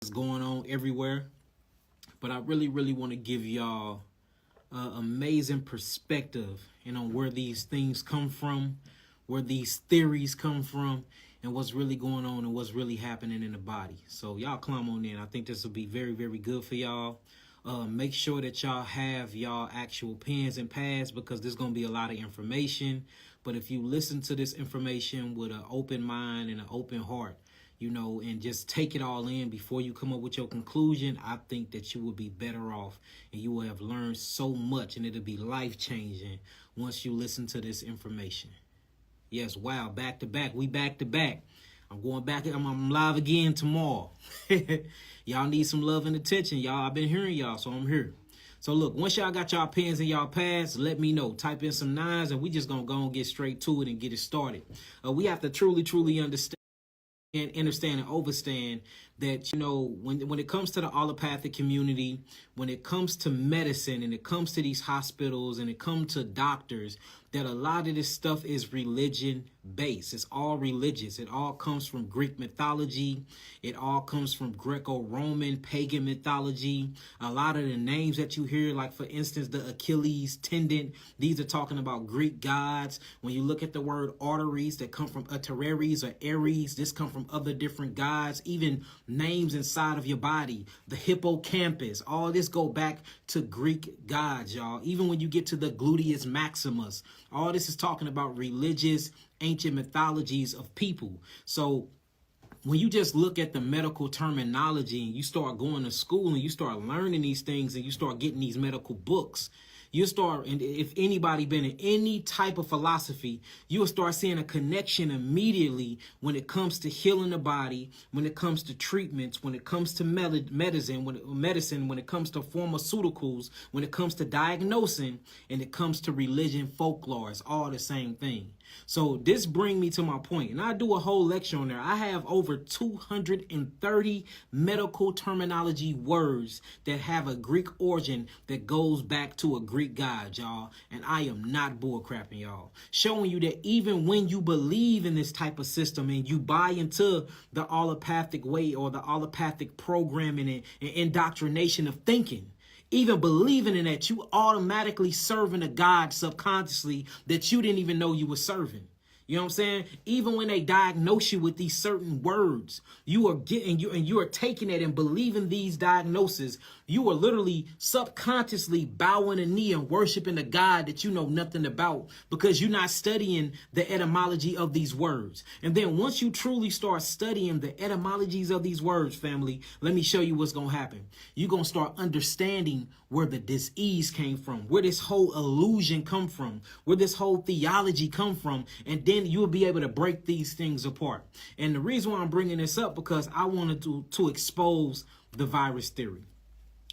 What's going on everywhere. But I really want to give y'all amazing perspective, on where these things come from, where these theories come from, and what's really going on and what's really happening in the body. So y'all climb on in. I think this will be very good for y'all. Make sure that y'all have y'all actual pens and pads because there's going to be a lot of information. But if you listen to this information with an open mind and an open heart, and just take it all in before you come up with your conclusion, I think that you will be better off and you will have learned so much and it'll be life-changing once you listen to this information. Yes, wow, back to back. We back to back. I'm going back. I'm live again tomorrow. Y'all need some love and attention, y'all. I've been hearing y'all, so I'm here. So look, once y'all got y'all pens and y'all pads, let me know. Type in some nines and we just gonna go and get straight to it and get it started. We have to truly understand and understand and overstand that, when it comes to the allopathic community, when it comes to medicine and it comes to these hospitals and it comes to doctors, that a lot of this stuff is religion based. It's all religious. It all comes from Greek mythology. It all comes from Greco-Roman pagan mythology. A lot of the names that you hear, like for instance, the Achilles tendon, these are talking about Greek gods. When you look at the word arteries that come from Atares or Ares, this come from other different gods. Even names inside of your body, the hippocampus, all this go back to Greek gods, y'all. Even when you get to the gluteus maximus, all this is talking about religious ancient mythologies of people. So when you just look at the medical terminology and you start going to school and you start learning these things and you start getting these medical books, you start, and if anybody been in any type of philosophy, you will start seeing a connection immediately when it comes to healing the body, when it comes to treatments, when it comes to medicine, when it comes to pharmaceuticals, when it comes to diagnosing, and it comes to religion, folklore. It's all the same thing. So this brings me to my point, and I do a whole lecture on there. I have over 230 medical terminology words that have a Greek origin that goes back to a Greek god, y'all. And I am not bullcrapping, y'all. Showing you that even when you believe in this type of system and you buy into the allopathic way or the allopathic programming and indoctrination of thinking, even believing in that, you automatically serving a God subconsciously that you didn't even know you were serving. You know what I'm saying? Even when they diagnose you with these certain words, you are taking it and believing these diagnoses. You are literally subconsciously bowing a knee and worshiping a God that you know nothing about because you're not studying the etymology of these words. And then once you truly start studying the etymologies of these words, family, let me show you what's going to happen. You're going to start understanding where the disease came from, where this whole illusion come from, where this whole theology come from, and then you'll be able to break these things apart. And the reason why I'm bringing this up because I wanted to expose the virus theory.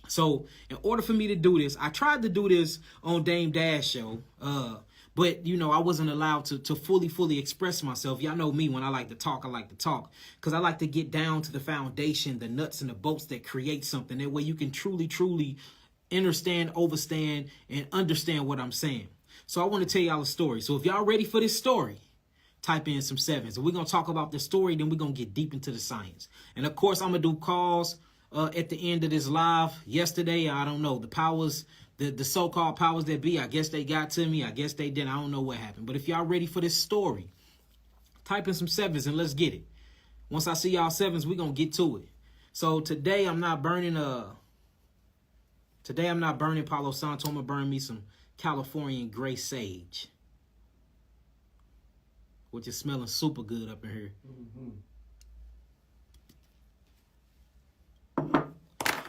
So in order for me to do this, I tried to do this on Dame Dash show, but, I wasn't allowed to fully express myself. Y'all know me, when I like to talk because I like to get down to the foundation, the nuts and the bolts that create something. That way you can truly understand, overstand, and understand what I'm saying. So I want to tell y'all a story. So if y'all ready for this story, type in some sevens. And we're going to talk about the story, then we're going to get deep into the science. And of course, I'm going to do calls at the end of this live. Yesterday, I don't know, the powers, the so-called powers that be, I guess they got to me. I guess they didn't. I don't know what happened. But if y'all ready for this story, type in some sevens and let's get it. Once I see y'all sevens, we're going to get to it. So today, I'm not burning Palo Santo. I'm going to burn me some Californian gray sage, which is smelling super good up in here.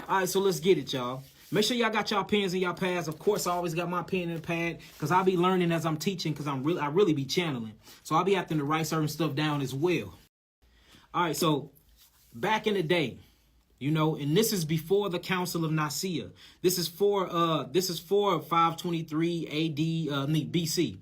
All right, so let's get it, y'all. Make sure y'all got y'all pens and y'all pads. Of course, I always got my pen and pad because I'll be learning as I'm teaching because I really be channeling. So I'll be having to write certain stuff down as well. All right, so back in the day, and this is before the Council of Nicaea. This is for 523 AD BC.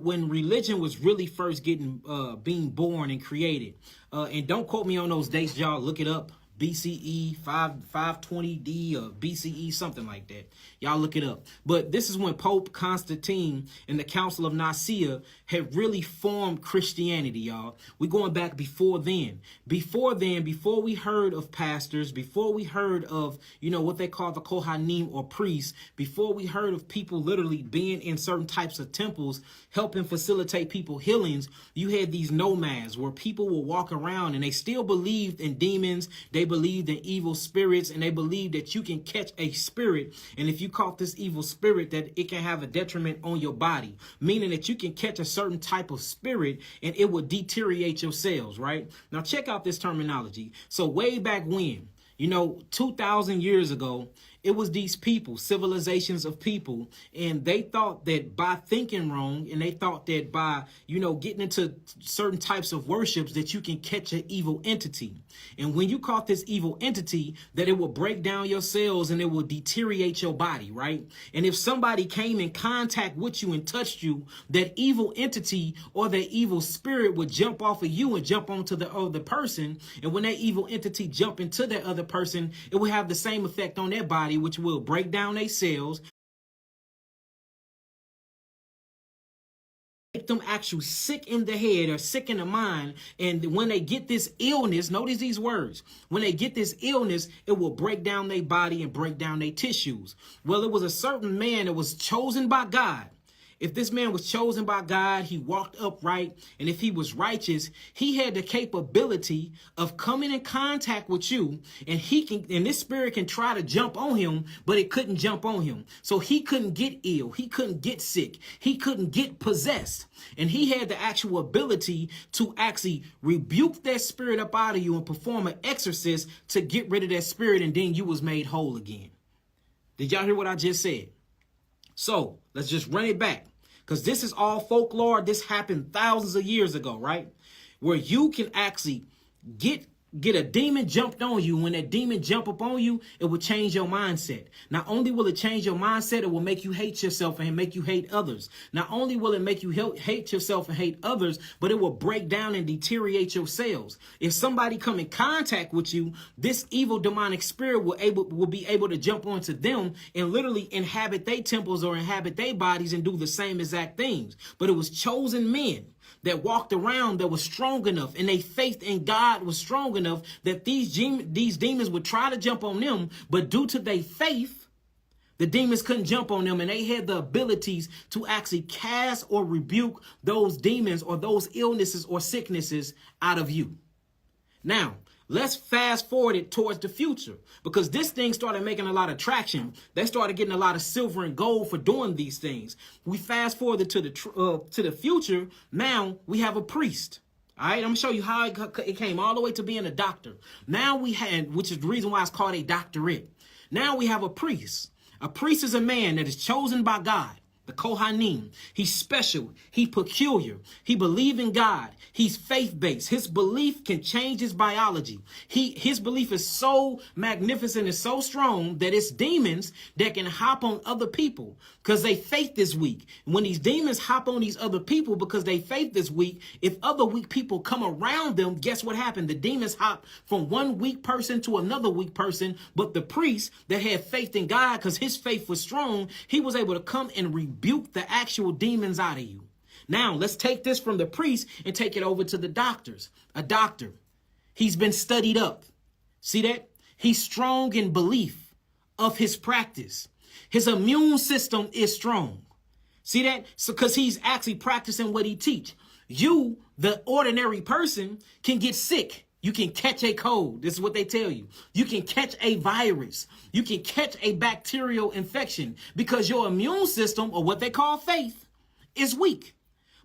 When religion was really first being born and created. And don't quote me on those dates, y'all. Look it up. BCE 520D or BCE, something like that. Y'all look it up. But this is when Pope Constantine and the Council of Nicaea had really formed Christianity, y'all. We're going back before then. Before we heard of pastors, before we heard of, what they call the Kohanim or priests, before we heard of people literally being in certain types of temples, helping facilitate people healings, you had these nomads where people will walk around and they still believed in demons, they believed in evil spirits, and they believed that you can catch a spirit, and if you caught this evil spirit, that it can have a detriment on your body, meaning that you can catch a certain type of spirit and it will deteriorate your cells, right? Now check out this terminology. So way back when, 2,000 years ago, it was these people, civilizations of people, and they thought that by thinking wrong, and they thought that by, getting into certain types of worships, that you can catch an evil entity. And when you caught this evil entity, that it will break down your cells and it will deteriorate your body, right? And if somebody came in contact with you and touched you, that evil entity or that evil spirit would jump off of you and jump onto the other person. And when that evil entity jump into that other person, it will have the same effect on their body, which will break down their cells, make them actually sick in the head or sick in the mind. And when they get this illness, notice these words, when they get this illness, it will break down their body and break down their tissues. Well, it was a certain man that was chosen by God. If this man was chosen by God, he walked upright, and if he was righteous, he had the capability of coming in contact with you, and this spirit can try to jump on him, but it couldn't jump on him. So he couldn't get ill, he couldn't get sick, he couldn't get possessed. And he had the actual ability to actually rebuke that spirit up out of you and perform an exorcist to get rid of that spirit, and then you was made whole again. Did y'all hear what I just said? So let's just run it back. Because this is all folklore. This happened thousands of years ago, right? Where you can actually get a demon jumped on you. When that demon jump up on you, it will change your mindset. Not only will it change your mindset, it will make you hate yourself and make you hate others. Not only will it make you hate yourself and hate others, but it will break down and deteriorate your cells. If somebody come in contact with you, this evil demonic spirit will be able to jump onto them and literally inhabit their temples or inhabit their bodies and do the same exact things. But it was chosen men that walked around that was strong enough, and their faith in God was strong enough that these demons would try to jump on them, but due to their faith, the demons couldn't jump on them, and they had the abilities to actually cast or rebuke those demons or those illnesses or sicknesses out of you. Now, let's fast forward it towards the future, because this thing started making a lot of traction. They started getting a lot of silver and gold for doing these things. We fast forward to the future. Now we have a priest. All right, I'm gonna show you how it came all the way to being a doctor. Now which is the reason why it's called a doctorate. Now we have a priest. A priest is a man that is chosen by God. The Kohanim. He's special. He's peculiar. He believes in God. He's faith-based. His belief can change his biology. His belief is so magnificent and so strong that it's demons that can hop on other people because their faith is weak. When these demons hop on these other people because their faith is weak, if other weak people come around them, guess what happened? The demons hop from one weak person to another weak person, but the priest that had faith in God, because his faith was strong, he was able to come and rebuke the actual demons out of you. Now, let's take this from the priest and take it over to the doctors. A doctor, he's been studied up. See that? He's strong in belief of his practice. His immune system is strong. See that? So, because he's actually practicing what he teach. You, the ordinary person, can get sick. You can catch a cold. This is what they tell you. You can catch a virus. You can catch a bacterial infection because your immune system, or what they call faith, is weak.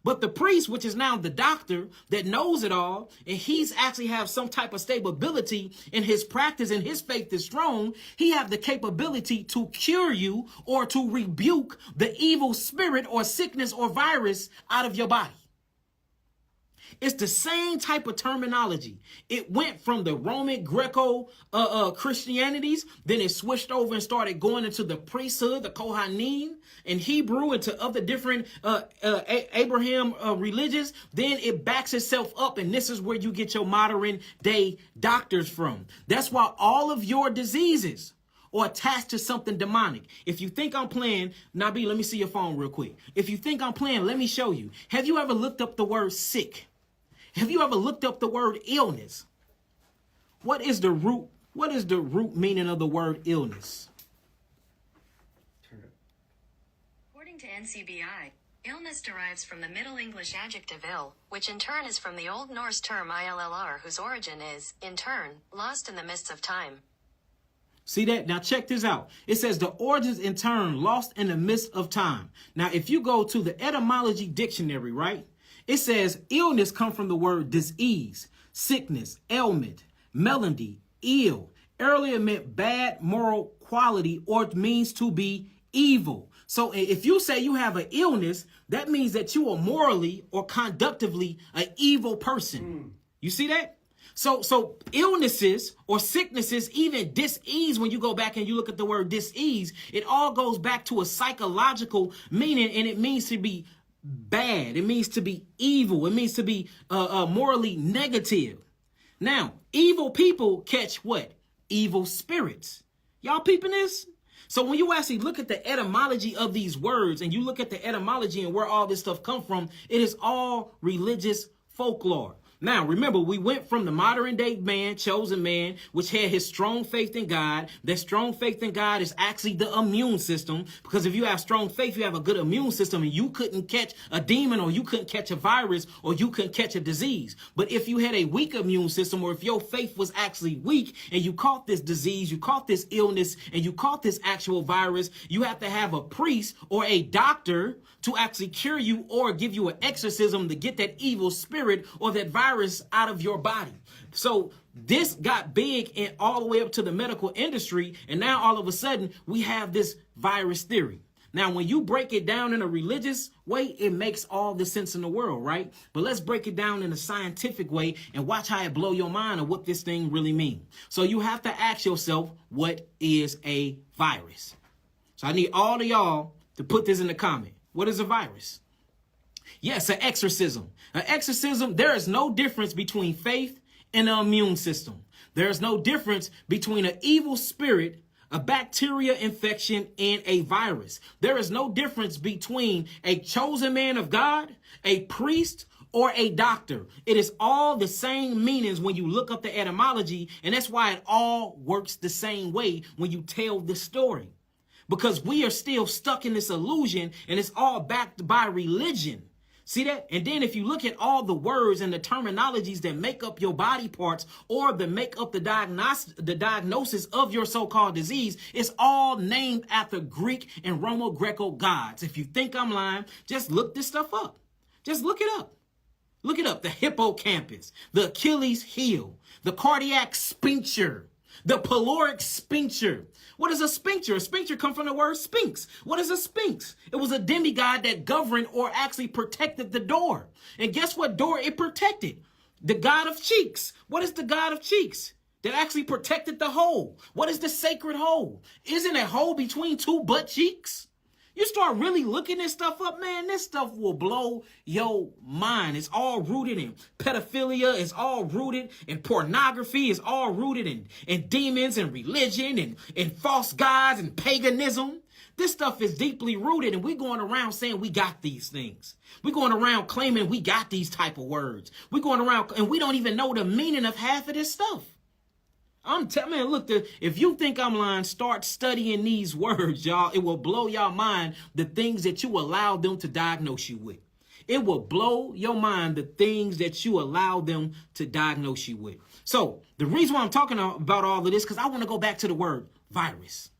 But the priest, which is now the doctor that knows it all, and he's actually have some type of stability in his practice and his faith is strong, he have the capability to cure you or to rebuke the evil spirit or sickness or virus out of your body. It's the same type of terminology. It went from the Roman Greco Christianities, then it switched over and started going into the priesthood, the Kohanim, in Hebrew, into other different Abraham religions. Then it backs itself up, and this is where you get your modern day doctors from. That's why all of your diseases or attached to something demonic. If you think I'm playing, Nabi, let me see your phone real quick. If you think I'm playing, let me show you. Have you ever looked up the word sick? Have you ever looked up the word illness? What is the root meaning of the word illness? According to NCBI, illness derives from the Middle English adjective ill, which in turn is from the Old Norse term illr, whose origin is, in turn, lost in the mists of time. See that? Now check this out. It says the origins in turn lost in the midst of time. Now, if you go to the etymology dictionary, right? It says illness come from the word disease, sickness, ailment, melody, ill. Earlier meant bad moral quality or it means to be evil. So if you say you have an illness, that means that you are morally or conductively an evil person. You see that? So illnesses or sicknesses, even dis-ease, when you go back and you look at the word dis-ease, it all goes back to a psychological meaning, and it means to be bad. It means to be evil. It means to be morally negative. Now, evil people catch what? Evil spirits. Y'all peeping this? So when you actually look at the etymology of these words and you look at the etymology and where all this stuff come from, it is all religious folklore. Now, remember, we went from the modern day man, chosen man, which had his strong faith in God. That strong faith in God is actually the immune system, because if you have strong faith, you have a good immune system, and you couldn't catch a demon, or you couldn't catch a virus, or you couldn't catch a disease. But if you had a weak immune system, or if your faith was actually weak and you caught this disease, you caught this illness, and you caught this actual virus, you have to have a priest or a doctor to actually cure you or give you an exorcism to get that evil spirit or that virus out of your body. So this got big and all the way up to the medical industry. And now all of a sudden we have this virus theory. Now, when you break it down in a religious way, it makes all the sense in the world, right? But let's break it down in a scientific way and watch how it blow your mind of what this thing really means. So you have to ask yourself, what is a virus? So I need all of y'all to put this in the comment. What is a virus? Yes, an exorcism. An exorcism, there is no difference between faith and the immune system. There is no difference between an evil spirit, a bacteria infection, and a virus. There is no difference between a chosen man of God, a priest, or a doctor. It is all the same meanings when you look up the etymology, and that's why it all works the same way when you tell the story. Because we are still stuck in this illusion, and it's all backed by religion. See that? And then if you look at all the words and the terminologies that make up your body parts or that make up the diagnosis of your so-called disease, it's all named after Greek and Roman-Greco gods. If you think I'm lying, just look this stuff up. Just look it up. Look it up. The hippocampus, the Achilles heel, the cardiac sphincter, the pyloric sphincter. What is a sphincter? A sphincter comes from the word sphinx. What is a sphinx? It was a demigod that governed or actually protected the door. And guess what door it protected? The god of cheeks. What is the god of cheeks? That actually protected the hole. What is the sacred hole? Isn't a hole between two butt cheeks? You start really looking this stuff up, man, this stuff will blow your mind. It's all rooted in pedophilia. It's all rooted in pornography. It's all rooted in demons and religion and false gods and paganism. This stuff is deeply rooted, and we're going around saying we got these things. We're going around claiming we got these type of words. We're going around, and we don't even know the meaning of half of this stuff. I'm telling you, look, if you think I'm lying, start studying these words, y'all. It will blow your mind, the things that you allow them to diagnose you with. It will blow your mind, the things that you allow them to diagnose you with. So the reason why I'm talking about all of this, because I want to go back to the word virus.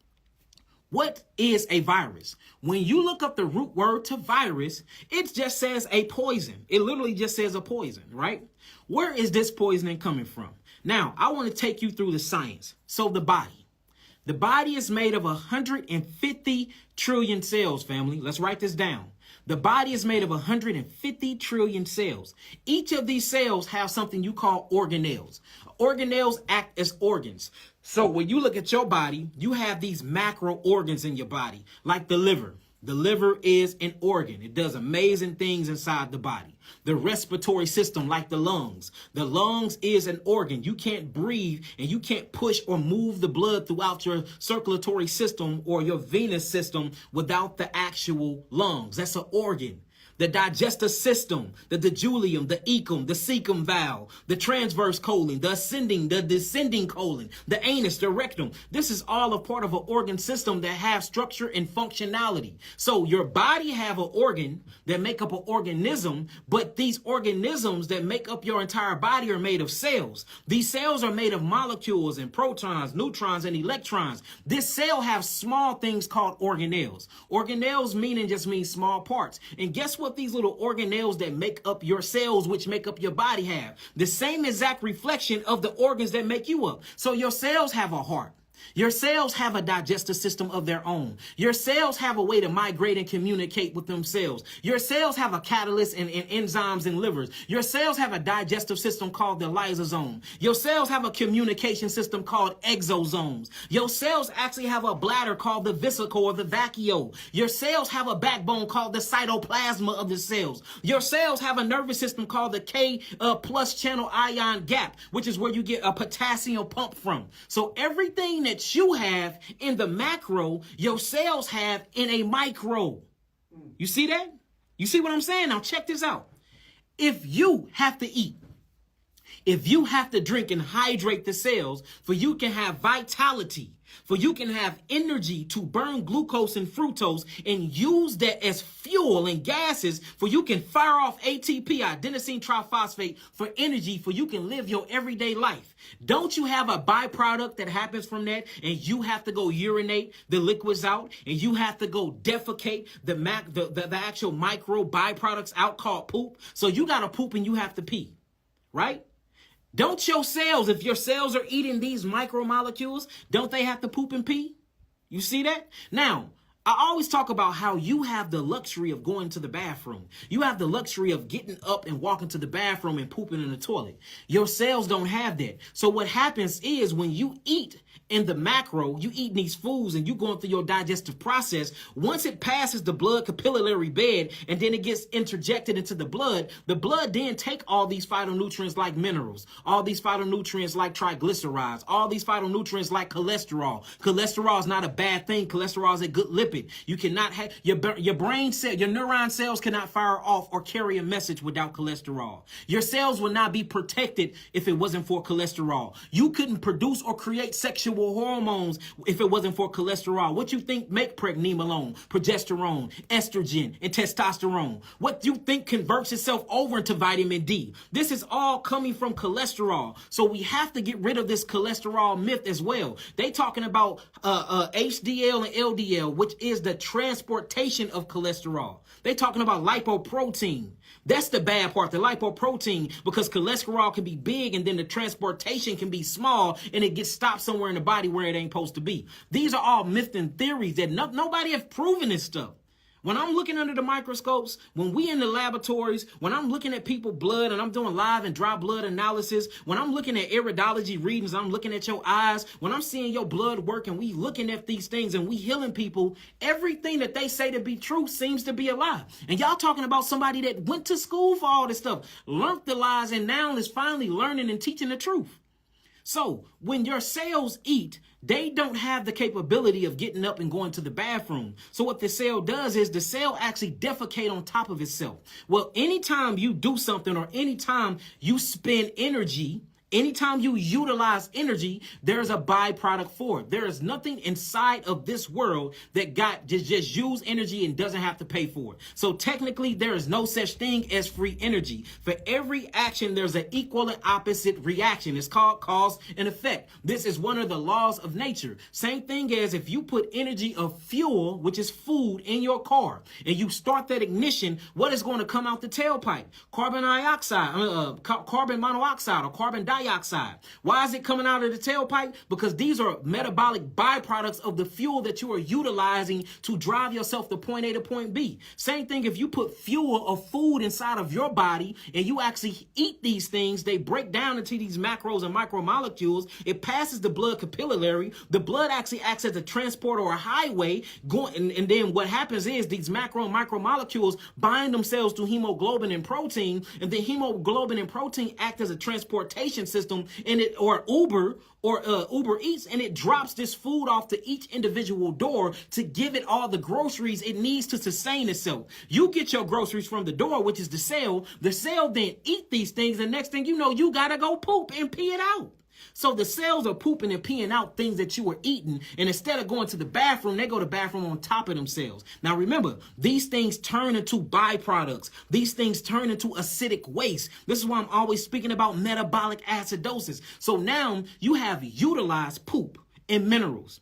What is a virus? When you look up the root word to virus, it just says a poison. It literally just says a poison, right? Where is this poisoning coming from? Now, I want to take you through the science. So the body is made of 150 trillion cells, family. Let's write this down. The body is made of 150 trillion cells. Each of these cells have something you call organelles. Organelles act as organs. So when you look at your body, you have these macro organs in your body, like the liver. The liver is an organ. It does amazing things inside the body. The respiratory system, like the lungs. The lungs is an organ. You can't breathe and you can't push or move the blood throughout your circulatory system or your venous system without the actual lungs. That's an organ. The digestive system, the jejulium, the ecum, the cecum valve, the transverse colon, the ascending, the descending colon, the anus, the rectum. This is all a part of an organ system that have structure and functionality. So your body have an organ that make up an organism, but these organisms that make up your entire body are made of cells. These cells are made of molecules and protons, neutrons, and electrons. This cell have small things called organelles. Organelles meaning just means small parts. And guess what these little organelles that make up your cells, which make up your body, have? The same exact reflection of the organs that make you up. So your cells have a heart. Your cells have a digestive system of their own. Your cells have a way to migrate and communicate with themselves. Your cells have a catalyst and enzymes and livers. Your cells have a digestive system called the lysosome. Your cells have a communication system called exosomes. Your cells actually have a bladder called the vesicle or the vacuole. Your cells have a backbone called the cytoplasma of the cells. Your cells have a nervous system called the K plus channel ion gap, which is where you get a potassium pump from. So everything that you have in the macro, your cells have in a micro. You see that? You see what I'm saying? Now check this out. If you have to eat, if you have to drink and hydrate the cells for you can have vitality, for you can have energy to burn glucose and fructose and use that as fuel and gases, for you can fire off ATP, adenosine triphosphate, for energy, for you can live your everyday life. Don't you have a byproduct that happens from that, and you have to go urinate the liquids out, and you have to go defecate the actual micro byproducts out called poop? So you got to poop and you have to pee, right? Don't your cells, if your cells are eating these micromolecules, don't they have to poop and pee? You see that? Now, I always talk about how you have the luxury of going to the bathroom. You have the luxury of getting up and walking to the bathroom and pooping in the toilet. Your cells don't have that. So what happens is when you eat in the macro, you eating these foods and you going through your digestive process. Once it passes the blood capillary bed and then it gets interjected into the blood then take all these phytonutrients like minerals, all these phytonutrients like triglycerides, all these phytonutrients like cholesterol. Cholesterol is not a bad thing. Cholesterol is a good lipid. You cannot have your brain cell, your neuron cells cannot fire off or carry a message without cholesterol. Your cells would not be protected if it wasn't for cholesterol. You couldn't produce or create sexual hormones if it wasn't for cholesterol. What you think make pregnenolone, progesterone, estrogen, and testosterone? What do you think converts itself over into vitamin D? This is all coming from cholesterol. So we have to get rid of this cholesterol myth as well. They talking about HDL and LDL, which is the transportation of cholesterol. They talking about lipoprotein. That's the bad part, the lipoprotein, because cholesterol can be big and then the transportation can be small and it gets stopped somewhere in the body where it ain't supposed to be. These are all myths and theories that nobody has proven this stuff. When I'm looking under the microscopes, when we in the laboratories, when I'm looking at people's blood and I'm doing live and dry blood analysis, when I'm looking at iridology readings, I'm looking at your eyes, when I'm seeing your blood work and we looking at these things and we healing people, everything that they say to be true seems to be a lie. And y'all talking about somebody that went to school for all this stuff, learned the lies, and now is finally learning and teaching the truth. So when your cells eat, they don't have the capability of getting up and going to the bathroom. So what the cell does is the cell actually defecate on top of itself. Well, anytime you do something or anytime you spend energy, anytime you utilize energy, there's a byproduct for it. There is nothing inside of this world that just use energy and doesn't have to pay for it. So technically, there is no such thing as free energy. For every action, there's an equal and opposite reaction. It's called cause and effect. This is one of the laws of nature. Same thing as if you put energy of fuel, which is food, in your car, and you start that ignition, what is going to come out the tailpipe? Carbon monoxide or carbon dioxide. dioxide. Why is it coming out of the tailpipe? Because these are metabolic byproducts of the fuel that you are utilizing to drive yourself to point A to point B. Same thing if you put fuel or food inside of your body and you actually eat these things, they break down into these macros and micromolecules. It passes the blood capillary. The blood actually acts as a transport or a highway going, and then what happens is these macro and micromolecules bind themselves to hemoglobin and protein, and the hemoglobin and protein act as a transportation system, and it or Uber Eats, and it drops this food off to each individual door to give it all the groceries it needs to sustain itself. You get your groceries from the door, which is the cell. The cell then eat these things, and next thing you know, you gotta go poop and pee it out. So the cells are pooping and peeing out things that you were eating, and instead of going to the bathroom, they go to the bathroom on top of themselves. Now remember, these things turn into byproducts. These things turn into acidic waste. This is why I'm always speaking about metabolic acidosis. So now you have utilized poop and minerals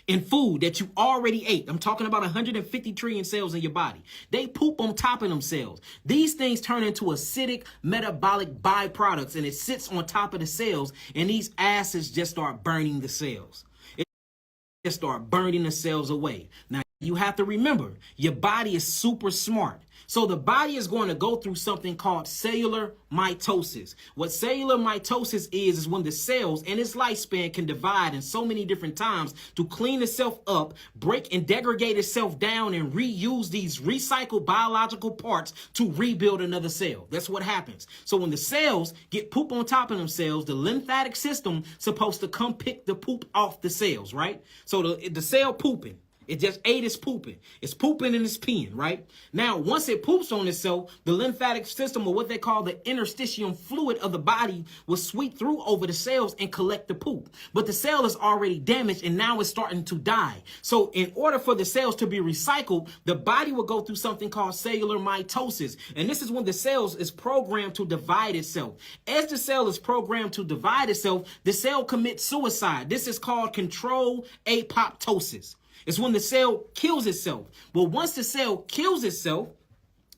in food that you already ate. I'm talking about 150 trillion cells in your body. They poop on top of themselves. These things turn into acidic metabolic byproducts, and it sits on top of the cells, and these acids just start burning the cells. It just start burning the cells away. Now, you have to remember, your body is super smart. So the body is going to go through something called cellular mitosis. What cellular mitosis is when the cells and its lifespan can divide in so many different times to clean itself up, break and degrade itself down, and reuse these recycled biological parts to rebuild another cell. That's what happens. So when the cells get poop on top of themselves, the lymphatic system supposed to come pick the poop off the cells, right? So the cell pooping. It just ate its pooping. It's pooping and it's peeing, right? Now, once it poops on itself, the lymphatic system, or what they call the interstitium fluid of the body, will sweep through over the cells and collect the poop. But the cell is already damaged and now it's starting to die. So in order for the cells to be recycled, the body will go through something called cellular mitosis. And this is when the cells is programmed to divide itself. As the cell is programmed to divide itself, the cell commits suicide. This is called controlled apoptosis. It's when the cell kills itself. But once the cell kills itself,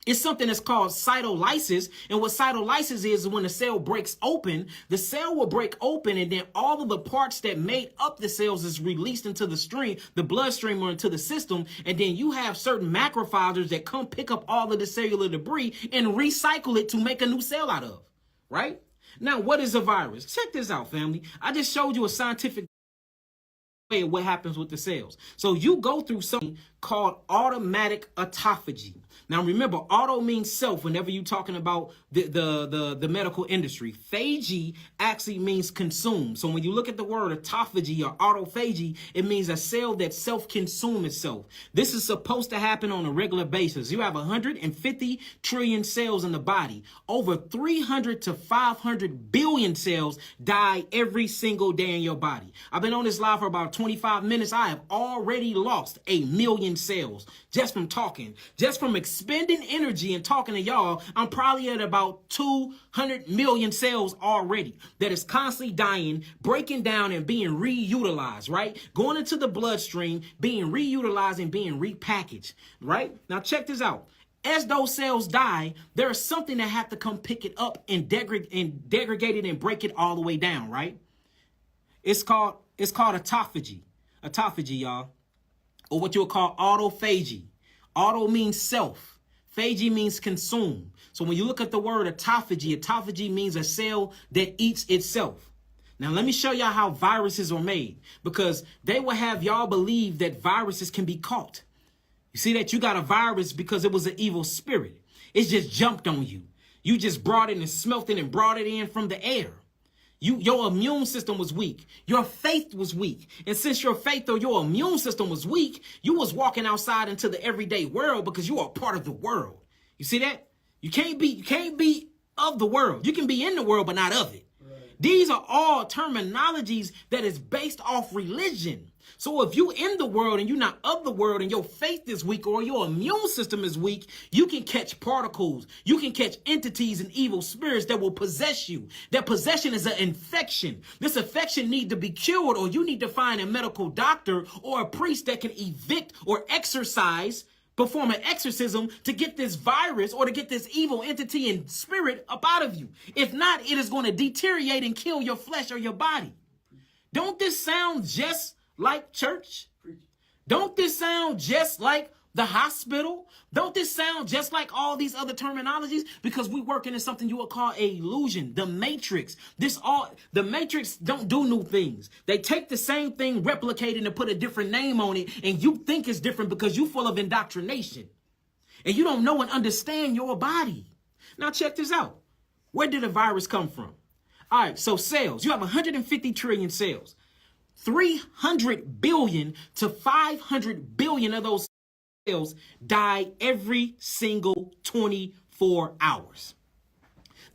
it's something that's called cytolysis. And what cytolysis is when the cell breaks open, the cell will break open, and then all of the parts that made up the cells is released into the stream, the bloodstream, or into the system. And then you have certain macrophages that come pick up all of the cellular debris and recycle it to make a new cell out of, right? Now, what is a virus? Check this out, family. I just showed you a scientific of what happens with the cells. So you go through something called automatic autophagy. Now remember, auto means self whenever you're talking about the medical industry. Phagy actually means consume. So when you look at the word autophagy or autophagy, it means a cell that self-consume itself. This is supposed to happen on a regular basis. You have 150 trillion cells in the body. Over 300 to 500 billion cells die every single day in your body. I've been on this live for about 25 minutes. I have already lost 1 million cells just from talking, just from expending energy and talking to y'all. I'm probably at about 200 million cells already that is constantly dying, breaking down, and being reutilized, right? Going into the bloodstream, being reutilized and being repackaged, right? Now check this out. As those cells die, there is something that have to come pick it up and degrade it and break it all the way down, right? It's called autophagy. Autophagy, y'all. Or what you'll call autophagy. Auto means self. Phagy means consume. So when you look at the word autophagy means a cell that eats itself. Now let me show y'all how viruses are made, because they will have y'all believe that viruses can be caught. You see that you got a virus because it was an evil spirit. It just jumped on you. You just brought it and smelt it and brought it in from the air. Your immune system was weak. Your faith was weak. And since your faith or your immune system was weak, you was walking outside into the everyday world because you are part of the world. You see that? You can't be of the world. You can be in the world, but not of it. Right. These are all terminologies that is based off religion. So if you in the world and you're not of the world and your faith is weak or your immune system is weak, you can catch particles. You can catch entities and evil spirits that will possess you. That possession is an infection. This infection needs to be cured, or you need to find a medical doctor or a priest that can evict or exorcise perform an exorcism to get this virus or to get this evil entity and spirit up out of you. If not, it is going to deteriorate and kill your flesh or your body. Don't this sound just like church? Don't this sound just like the hospital? Don't this sound just like all these other terminologies? Because we working in something you would call a illusion, the matrix. The matrix don't do new things. They take the same thing, replicate it, and put a different name on it, and you think it's different because you're full of indoctrination. And you don't know and understand your body. Now check this out. Where did the virus come from? All right, so cells. You have 150 trillion cells. 300 billion to 500 billion of those cells die every single 24 hours.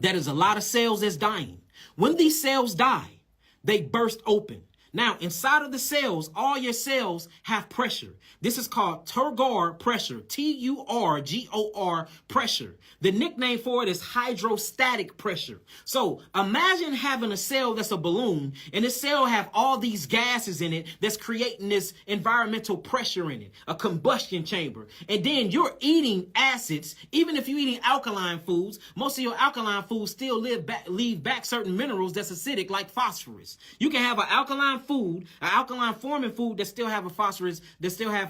That is a lot of cells that's dying. When these cells die, they burst open. Now, inside of the cells, all your cells have pressure. This is called turgor pressure, Turgor pressure. The nickname for it is hydrostatic pressure. So imagine having a cell that's a balloon, and this cell have all these gases in it that's creating this environmental pressure in it, a combustion chamber. And then you're eating acids. Even if you're eating alkaline foods, most of your alkaline foods still leave back certain minerals that's acidic, like phosphorus. You can have an alkaline food, an alkaline forming food that still have a phosphorus, that still have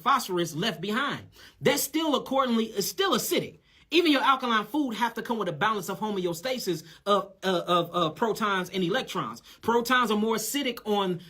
phosphorus left behind. That still accordingly is still acidic. Even your alkaline food have to come with a balance of homeostasis of protons and electrons. Protons are more acidic on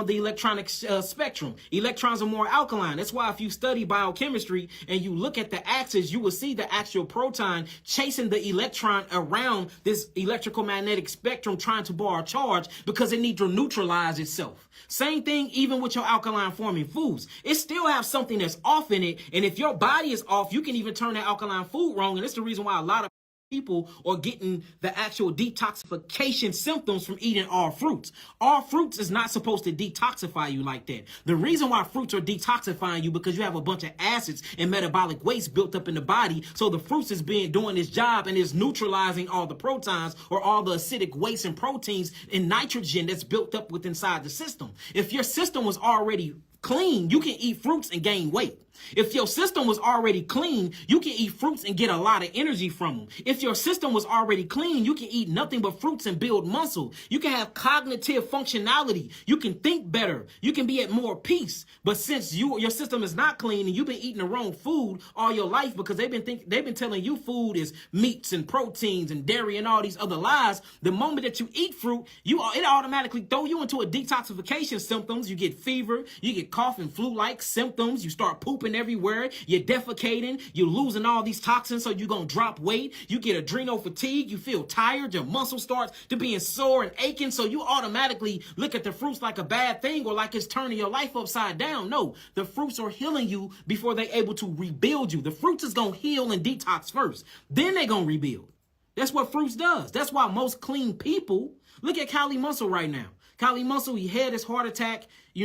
the electronic spectrum. Electrons are more alkaline. That's why if you study biochemistry and you look at the axis, you will see the actual proton chasing the electron around this electrical magnetic spectrum trying to borrow charge because it needs to neutralize itself. Same thing even with your alkaline forming foods. It still have something that's off in it, and if your body is off, you can even turn that alkaline food wrong, and that's the reason why a lot of people are getting the actual detoxification symptoms from eating all fruits. All fruits is not supposed to detoxify you like that. The reason why fruits are detoxifying you because you have a bunch of acids and metabolic waste built up in the body. So the fruits is doing its job and is neutralizing all the protons or all the acidic waste and proteins and nitrogen that's built up within inside the system. If your system was already clean, you can eat fruits and gain weight. If your system was already clean, you can eat fruits and get a lot of energy from them. If your system was already clean, you can eat nothing but fruits and build muscle. You can have cognitive functionality. You can think better. You can be at more peace. But since your system is not clean and you've been eating the wrong food all your life because they've been telling you food is meats and proteins and dairy and all these other lies, the moment that you eat fruit, it automatically throw you into a detoxification symptoms. You get fever, you get cough and flu-like symptoms, you start pooping everywhere, you're defecating, you're losing all these toxins, so you're going to drop weight, you get adrenal fatigue, you feel tired, your muscle starts to being sore and aching, so you automatically look at the fruits like a bad thing or like it's turning your life upside down. No, the fruits are healing you before they're able to rebuild you. The fruits is going to heal and detox first, then they're going to rebuild. That's what fruits does. That's why most clean people, look at Kylie Muscle right now. Kylie Muscle, he had his heart attack, he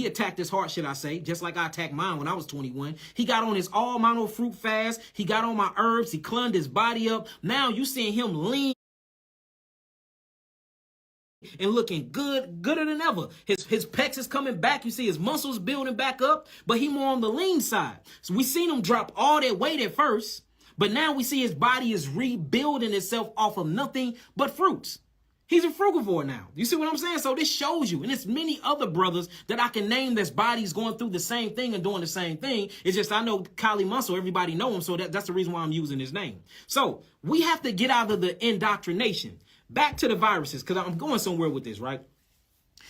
attacked his heart, should I say, just like I attacked mine when I was 21. He got on his all mono fruit fast. He got on my herbs. He cleaned his body up. Now you seeing him lean and looking gooder than ever. His pecs is coming back. You see his muscles building back up, but he more on the lean side. So we seen him drop all that weight at first, but now we see his body is rebuilding itself off of nothing but fruits. He's a frugivore now. You see what I'm saying? So this shows you, and it's many other brothers that I can name that's bodies going through the same thing and doing the same thing. It's just I know Kylie Muscle, everybody know him, so that's the reason why I'm using his name. So we have to get out of the indoctrination. Back to the viruses, because I'm going somewhere with this, right?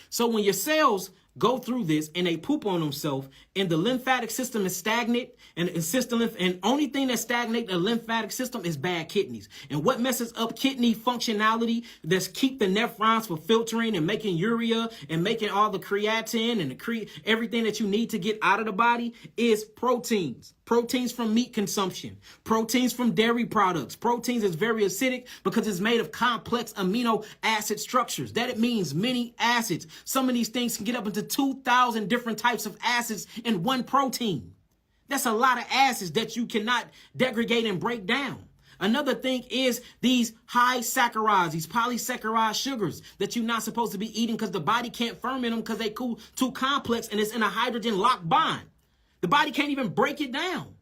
So when your cells go through this and they poop on themselves and the lymphatic system is stagnant and only thing that stagnate the lymphatic system is bad kidneys. And what messes up kidney functionality that's keep the nephrons for filtering and making urea and making all the creatine and everything that you need to get out of the body is proteins. Proteins from meat consumption, proteins from dairy products. Proteins is very acidic because it's made of complex amino acid structures. That it means many acids. Some of these things can get up into 2,000 different types of acids in one protein. That's a lot of acids that you cannot degrade and break down. Another thing is these high saccharides, these polysaccharide sugars that you're not supposed to be eating because the body can't ferment them because they're too complex and it's in a hydrogen lock bond. The body can't even break it down.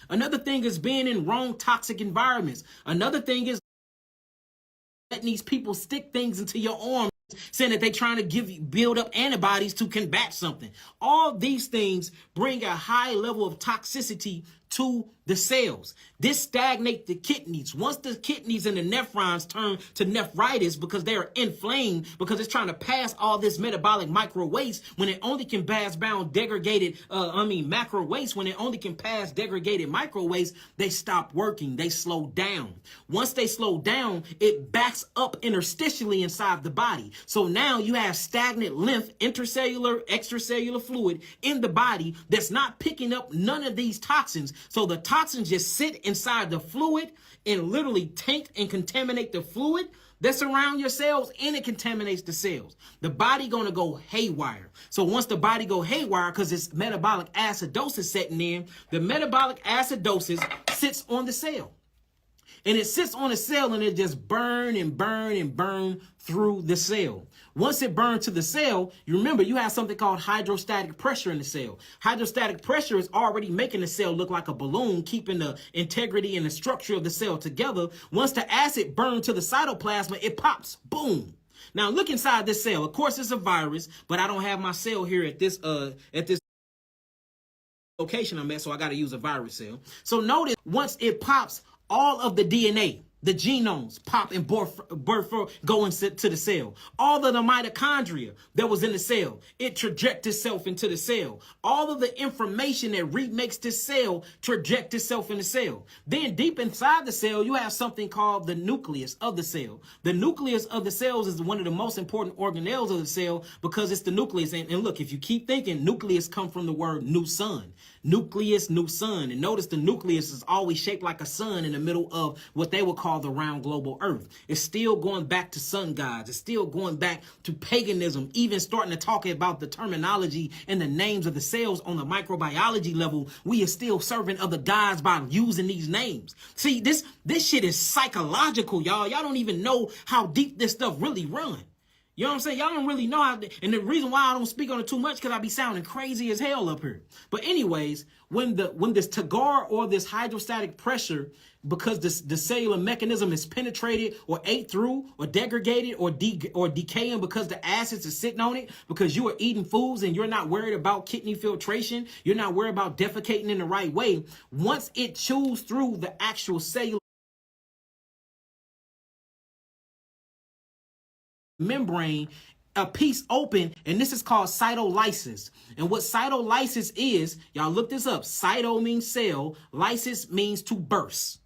Another thing is being in wrong toxic environments. Another thing is letting these people stick things into your arm, saying that they're trying to build up antibodies to combat something. All these things bring a high level of toxicity to the cells. This stagnates the kidneys. Once the kidneys and the nephrons turn to nephritis because they are inflamed, because it's trying to pass all this metabolic micro waste when it only can pass macro waste, when it only can pass degraded micro waste, they stop working. They slow down. Once they slow down, it backs up interstitially inside the body. So now you have stagnant lymph, intercellular, extracellular fluid in the body that's not picking up none of these toxins. So the toxins just sit inside the fluid and literally taint and contaminate the fluid that's around your cells, and it contaminates the cells. The body gonna go haywire. So once the body go haywire, because it's metabolic acidosis setting in, the metabolic acidosis sits on the cell. And it sits on the cell and it just burn and burn and burn through the cell. Once it burns to the cell, you remember you have something called hydrostatic pressure in the cell. Hydrostatic pressure is already making the cell look like a balloon, keeping the integrity and the structure of the cell together. Once the acid burns to the cytoplasm, it pops, boom. Now look inside this cell. Of course, it's a virus, but I don't have my cell here at this location I'm at, so I got to use a virus cell. So notice once it pops, all of the DNA, the genomes pop and go into the cell. All of the mitochondria that was in the cell, it trajects itself into the cell. All of the information that remakes this cell trajects itself in the cell. Then deep inside the cell, you have something called the nucleus of the cell. The nucleus of the cells is one of the most important organelles of the cell because it's the nucleus. And look, if you keep thinking, nucleus come from the word new sun. Nucleus, new sun. And notice the nucleus is always shaped like a sun in the middle of what they would call the round global earth. It's still going back to sun gods. It's still going back to paganism, even starting to talk about the terminology and the names of the cells on the microbiology level. We are still serving other gods by using these names. See, this shit is psychological, y'all. Y'all don't even know how deep this stuff really run. You know what I'm saying? Y'all don't really know how, and the reason why I don't speak on it too much because I be sounding crazy as hell up here. But anyways, when this Tagar or this hydrostatic pressure, because the cellular mechanism is penetrated or ate through or degraded or decaying because the acids are sitting on it, because you are eating foods and you're not worried about kidney filtration, you're not worried about defecating in the right way. Once it chews through the actual cellular membrane, a piece open, and this is called cytolysis. And what cytolysis is, y'all look this up. Cyto means cell, lysis means to burst.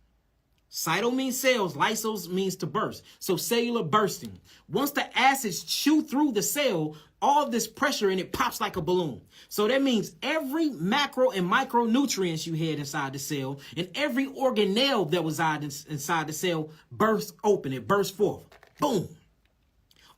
Cyto means cells, lysos means to burst. So cellular bursting. Once the acids chew through the cell, all of this pressure and it pops like a balloon. So that means every macro and micronutrients you had inside the cell and every organelle that was inside the cell bursts open. It bursts forth. Boom.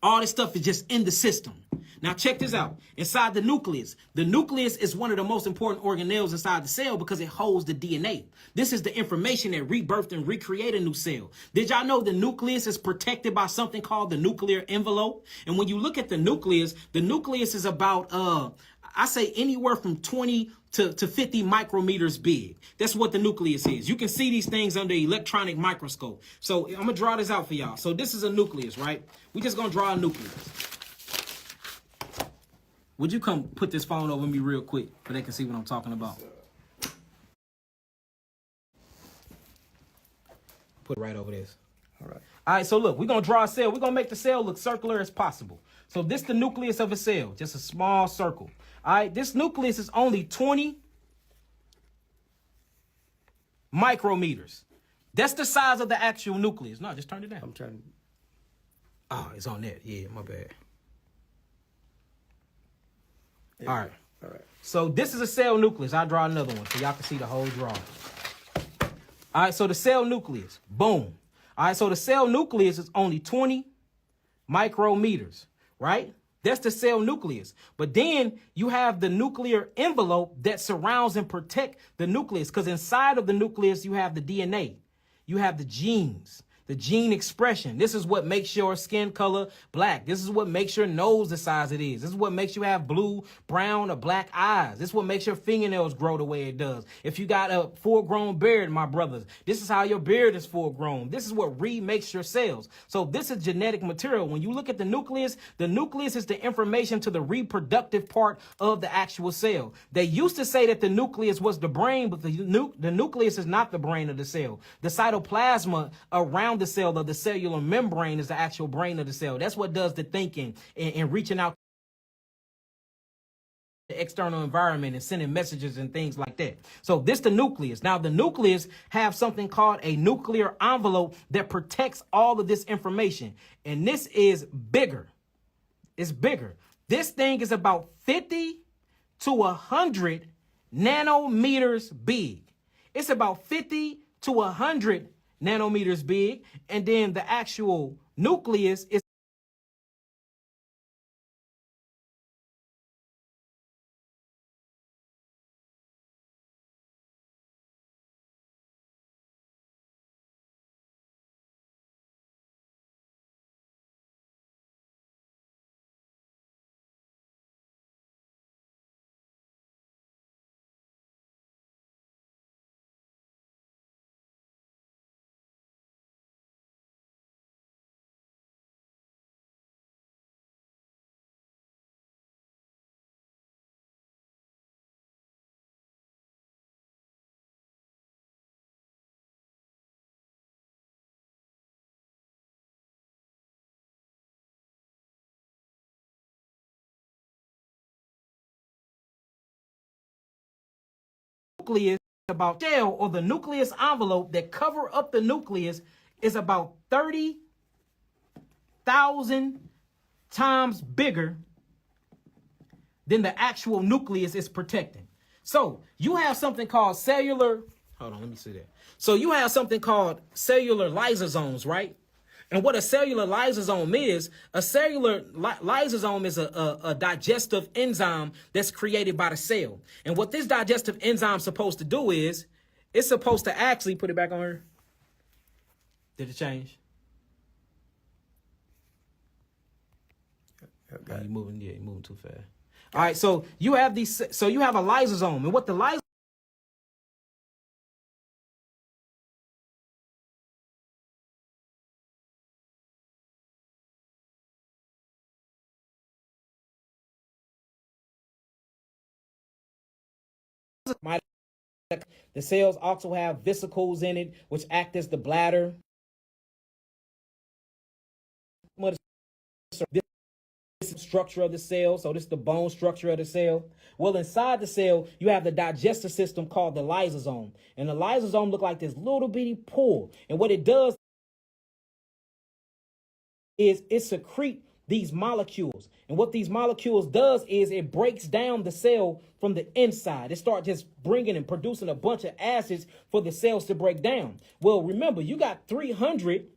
All this stuff is just in the system. Now check this out. Inside the nucleus is one of the most important organelles inside the cell because it holds the DNA. This is the information that rebirthed and recreated a new cell. Did y'all know the nucleus is protected by something called the nuclear envelope? And when you look at the nucleus is about, I say anywhere from 20 to 50 micrometers big. That's what the nucleus is. You can see these things under electronic microscope. So I'm gonna draw this out for y'all. So this is a nucleus, right? We just gonna draw a nucleus. Would you come put this phone over me real quick so they can see what I'm talking about? Put it right over this. All right, so look, we're gonna draw a cell. We're gonna make the cell look circular as possible. So this is the nucleus of a cell, just a small circle. All right, this nucleus is only 20 micrometers. That's the size of the actual nucleus. No, just turn it down. I'm trying. Oh, it's on that. Yeah, my bad. Yeah. All right. All right. So this is a cell nucleus. I'll draw another one so y'all can see the whole drawing. All right, so the cell nucleus. Boom. All right, so the cell nucleus is only 20 micrometers, right? That's the cell nucleus. But then you have the nuclear envelope that surrounds and protect the nucleus, because inside of the nucleus, you have the DNA. You have the genes. The gene expression. This is what makes your skin color black. This is what makes your nose the size it is. This is what makes you have blue, brown, or black eyes. This is what makes your fingernails grow the way it does. If you got a full-grown beard, my brothers, this is how your beard is full-grown. This is what remakes your cells. So this is genetic material. When you look at the nucleus is the information to the reproductive part of the actual cell. They used to say that the nucleus was the brain, but the nucleus is not the brain of the cell. The cytoplasma around the cell of the cellular membrane is the actual brain of the cell. That's what does the thinking and reaching out to the external environment and sending messages and things like that. So this the nucleus. Now the nucleus have something called a nuclear envelope that protects all of this information. And this is bigger. It's bigger. This thing is about 50 to 100 nanometers big. It's about 50 to 100 nanometers big, and then the actual nucleus is nucleus about shell or the nucleus envelope that cover up the nucleus is about 30,000 times bigger than the actual nucleus is protecting. So you have something called cellular, hold on, let me see that. So you have something called cellular lysosomes, right? And what a cellular lysosome is, a cellular lysosome is a digestive enzyme that's created by the cell. And what this digestive enzyme is supposed to do is, it's supposed to actually, put it back on here. Did it change? Okay. Oh, you're moving too fast. All right, so you have these, so you have a lysosome, and what the lysosome the cells also have vesicles in it, which act as the bladder. This is structure of the cell, so this is the bone structure of the cell. Well, inside the cell, you have the digestive system called the lysosome. And the lysosome look like this little bitty pool. And what it does is it secrete these molecules. And what these molecules does is it breaks down the cell from the inside. It starts just bringing and producing a bunch of acids for the cells to break down. Well, remember, you got 300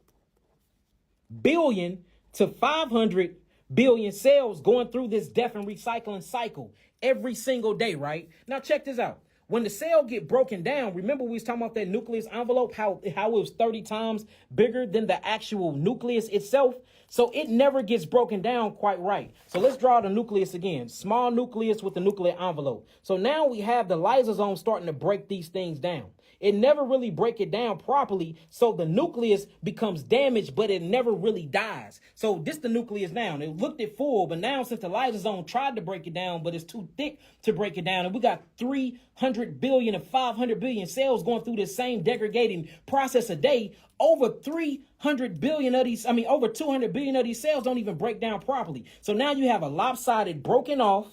billion to 500 billion cells going through this death and recycling cycle every single day, right? Now, check this out. When the cell get broken down, remember we was talking about that nucleus envelope, how it was 30 times bigger than the actual nucleus itself. So it never gets broken down quite right. So let's draw the nucleus again. Small nucleus with the nuclear envelope. So now we have the lysosome starting to break these things down. It never really break it down properly, so the nucleus becomes damaged, but it never really dies. So this the nucleus now. It looked it full, but now since the lysosome tried to break it down, but it's too thick to break it down, and we got 300 billion to 500 billion cells going through this same degrading process a day, over 300 billion of these, over 200 billion of these cells don't even break down properly. So now you have a lopsided, broken off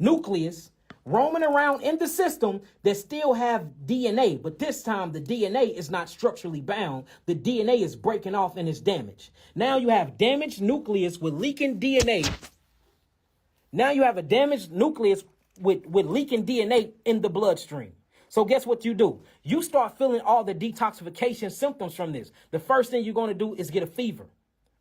nucleus roaming around in the system that still have DNA, but this time the DNA is not structurally bound. The DNA is breaking off and is damaged. Now you have damaged nucleus with leaking DNA. Now you have a damaged nucleus with leaking DNA in the bloodstream. So guess what you do? You start feeling all the detoxification symptoms from this. The first thing you're going to do is get a fever.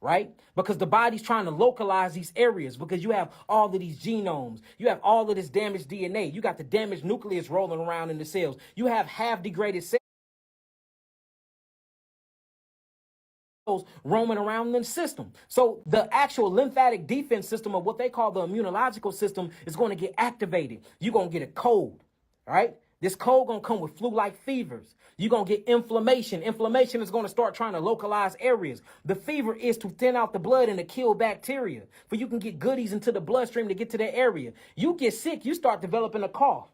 Right? Because the body's trying to localize these areas because you have all of these genomes. You have all of this damaged DNA. You got the damaged nucleus rolling around in the cells. You have half degraded cells. roaming around the system. So the actual lymphatic defense system, of what they call the immunological system, is going to get activated. You're going to get a cold, all right? This cold going to come with flu-like fevers. You're going to get inflammation. Inflammation is going to start trying to localize areas. The fever is to thin out the blood and to kill bacteria, for you can get goodies into the bloodstream to get to that area. You get sick, you start developing a cough.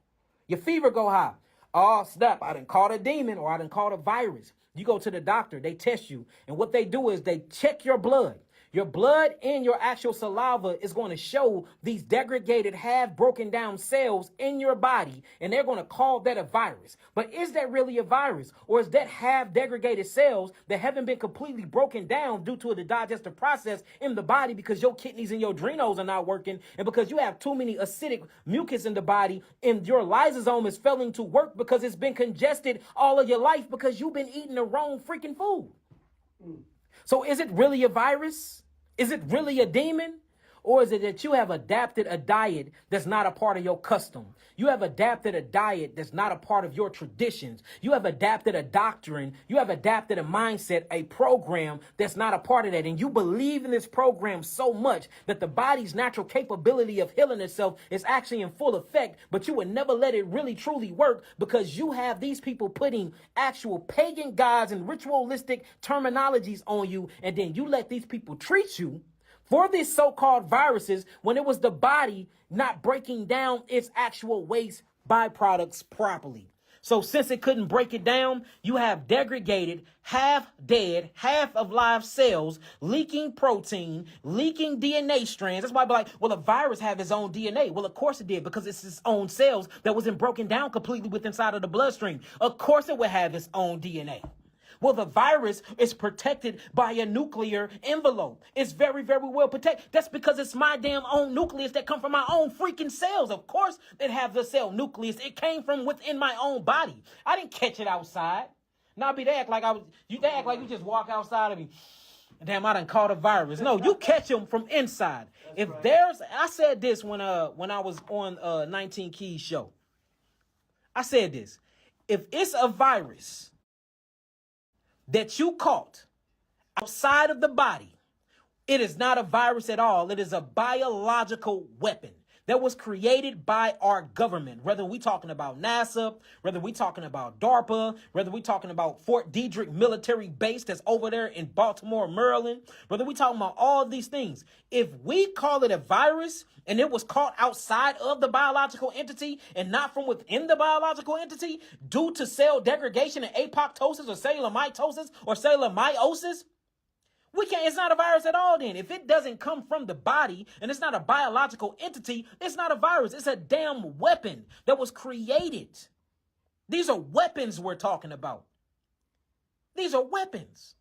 Your fever go high. Oh, snap, I done caught a demon, or I done caught a virus. You go to the doctor, they test you, and what they do is they check your blood. Your blood and your actual saliva is going to show these degraded, half broken down cells in your body, and they're going to call that a virus. But is that really a virus? Or is that half degraded cells that haven't been completely broken down due to the digestive process in the body, because your kidneys and your adrenals are not working, and because you have too many acidic mucus in the body, and your lysosome is failing to work because it's been congested all of your life because you've been eating the wrong freaking food? So is it really a virus? Is it really a demon? Or is it that you have adapted a diet that's not a part of your custom? You have adapted a diet that's not a part of your traditions. You have adapted a doctrine. You have adapted a mindset, a program that's not a part of that. And you believe in this program so much that the body's natural capability of healing itself is actually in full effect, but you would never let it really truly work because you have these people putting actual pagan gods and ritualistic terminologies on you. And then you let these people treat you for these so-called viruses when it was the body not breaking down its actual waste byproducts properly. So since it couldn't break it down, you have degraded, half dead, half of live cells, leaking protein, leaking DNA strands. That's why I'd be like, well, a virus have its own DNA. Well, of course it did, because it's its own cells that wasn't broken down completely within inside of the bloodstream. Of course it would have its own DNA. Well, the virus is protected by a nuclear envelope. It's very, very well protected. That's because it's my damn own nucleus that come from my own freaking cells. Of course, it have the cell nucleus. It came from within my own body. I didn't catch it outside. Now, they act like they act like you just walk outside of me. Damn, I done caught a virus. No, you catch them from inside. If there's, I said this when I was on 19 Keys show. I said this. If it's a virus that you caught outside of the body, it is not a virus at all. It is a biological weapon that was created by our government. Whether we talking about NASA, whether we talking about DARPA, whether we talking about Fort Detrick military base that's over there in Baltimore, Maryland, whether we talking about all of these things. If we call it a virus and it was caught outside of the biological entity and not from within the biological entity due to cell degradation and apoptosis or cellular mitosis or cellular meiosis, it's not a virus at all then. If it doesn't come from the body and it's not a biological entity, it's not a virus. It's a damn weapon that was created. These are weapons we're talking about. These are weapons.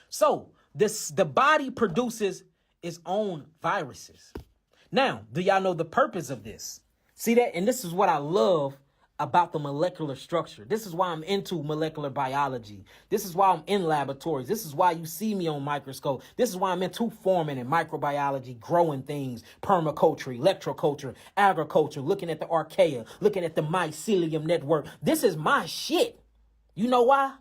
So the body produces its own viruses. Now, do y'all know the purpose of this? See that? And this is what I love about the molecular structure. This is why I'm into molecular biology. This is why I'm in laboratories. This is why you see me on microscope. This is why I'm into forming and microbiology, growing things, permaculture, electroculture, agriculture, looking at the archaea, looking at the mycelium network. This is my shit. You know why?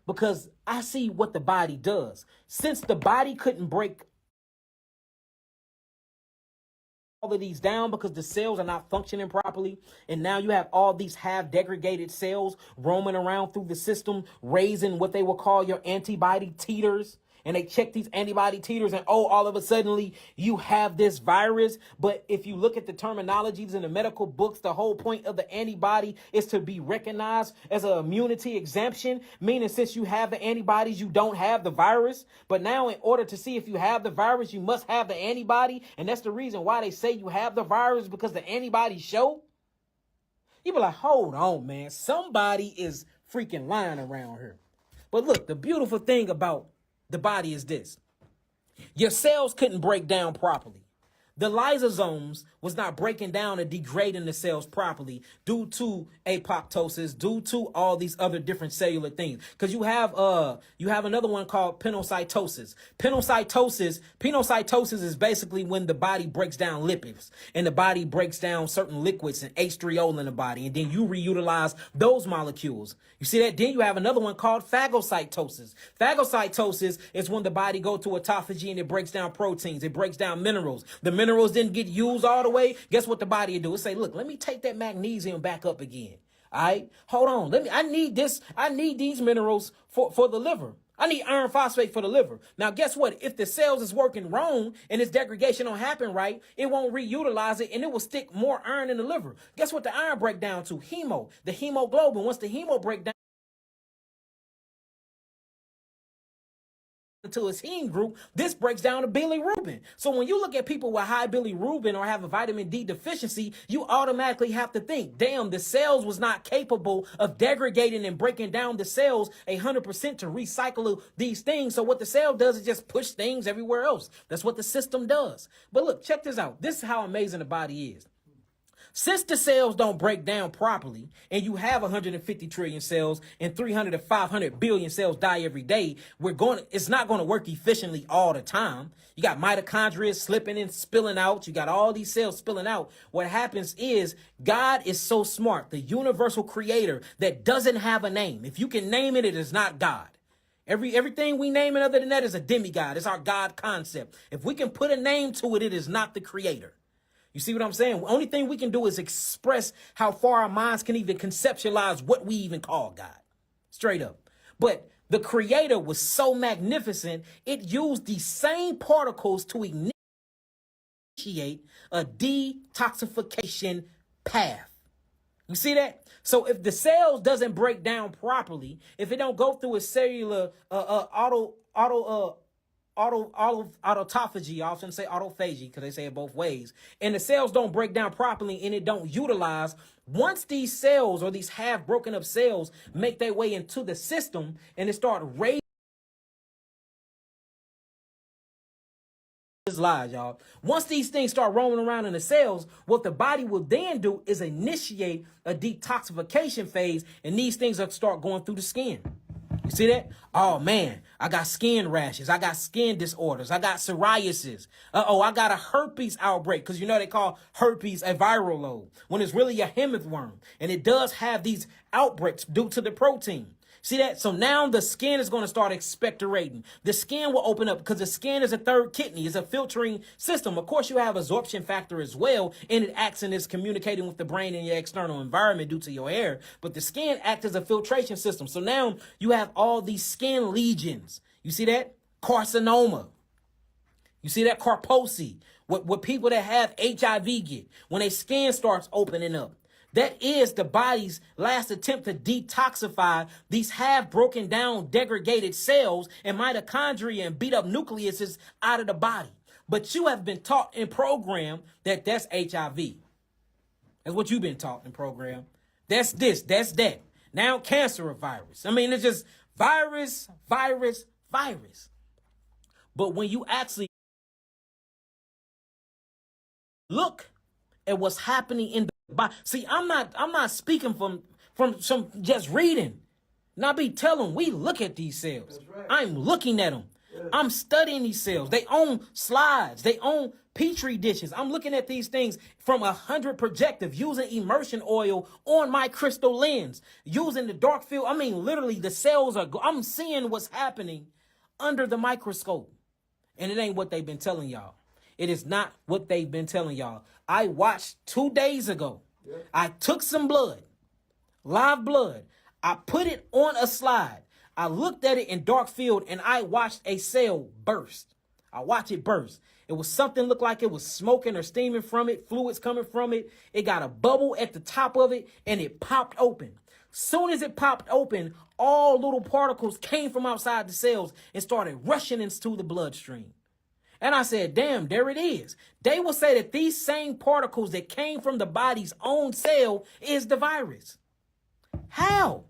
Because I see what the body does. Since the body couldn't break all of these down because the cells are not functioning properly, and now you have all these half degraded cells roaming around through the system, raising what they will call your antibody titers. And they check these antibody titers and all of a sudden you have this virus. But if you look at the terminologies in the medical books, the whole point of the antibody is to be recognized as an immunity exemption, meaning since you have the antibodies, you don't have the virus. But now in order to see if you have the virus, you must have the antibody. And that's the reason why they say you have the virus, because the antibodies show. You be like, hold on, man. Somebody is freaking lying around here. But look, the beautiful thing about the body is this. Your cells couldn't break down properly. the lysosomes was not breaking down and degrading the cells properly due to apoptosis, due to all these other different cellular things. Because you have another one called penocytosis. Penocytosis is basically when the body breaks down lipids and the body breaks down certain liquids and H3O in the body, and then you reutilize those molecules. You see that? Then you have another one called phagocytosis. Phagocytosis is when the body goes to autophagy and it breaks down proteins, it breaks down minerals. The minerals didn't get used all the way. Guess what the body will do? It say, look, let me take that magnesium back up again. All right, hold on. I need these minerals for the liver. I need iron phosphate for the liver. Now, guess what? If the cells is working wrong and its degradation don't happen right, it won't reutilize it and it will stick more iron in the liver. Guess what the iron break down to? Hemo, the hemoglobin. Once the hemo break down to its heme group, this breaks down to bilirubin. So when you look at people with high bilirubin or have a vitamin D deficiency, you automatically have to think, damn, the cells was not capable of degrading and breaking down the cells 100% to recycle these things. So what the cell does is just push things everywhere else. That's what the system does. But look, check this out. This is how amazing the body is. Since the cells don't break down properly, and you have 150 trillion cells and 300 to 500 billion cells die every day, it's not going to work efficiently all the time. You got mitochondria slipping and spilling out. You got all these cells spilling out. What happens is God is so smart, the universal creator that doesn't have a name. If you can name it, it is not God. Everything we name it other than that is a demigod. It's our God concept. If we can put a name to it, it is not the creator. You see what I'm saying? The only thing we can do is express how far our minds can even conceptualize what we even call God. Straight up. But the creator was so magnificent, it used these same particles to initiate a detoxification path. You see that? So if the cells doesn't break down properly, if it don't go through a cellular autophagy, I often say autophagy because they say it both ways, and the cells don't break down properly and it don't utilize, once these cells or these half broken up cells make their way into the system and it start raising lies, y'all. Once these things start roaming around in the cells, what the body will then do is initiate a detoxification phase, and these things will start going through the skin. You see that? Oh, man, I got skin rashes. I got skin disorders. I got psoriasis. I got a herpes outbreak, because you know they call herpes a viral load when it's really a hemorrhage worm. And it does have these outbreaks due to the protein. See that? So now the skin is going to start expectorating. The skin will open up because the skin is a third kidney. It's a filtering system. Of course, you have absorption factor as well, and it acts and is communicating with the brain and your external environment due to your hair. But the skin acts as a filtration system. So now you have all these skin lesions. You see that? Carcinoma. You see that? Carposi. What people that have HIV get when their skin starts opening up. That is the body's last attempt to detoxify these half broken down, degraded cells and mitochondria and beat up nucleuses out of the body. But you have been taught and programmed that that's HIV. That's what you've been taught and programmed. That's this, that's that. Now cancer virus. I mean, it's just virus. But when you actually look at what's happening in the body, see, I'm not speaking from some just reading. And I be telling, we look at these cells. Right. I'm looking at them. Yeah. I'm studying these cells. They own slides. They own Petri dishes. I'm looking at these things from 100 perspective, using immersion oil on my crystal lens, using the dark field. I mean, literally, the cells I'm seeing what's happening under the microscope. And it ain't what they've been telling y'all. It is not what they've been telling y'all. I watched 2 days ago. Yeah. I took some blood, live blood. I put it on a slide. I looked at it in dark field and I watched a cell burst. I watched it burst. It was something looked like it was smoking or steaming from it, fluids coming from it. It got a bubble at the top of it and it popped open. Soon as it popped open, all little particles came from outside the cells and started rushing into the bloodstream. And I said, damn, there it is. They will say that these same particles that came from the body's own cell is the virus. How?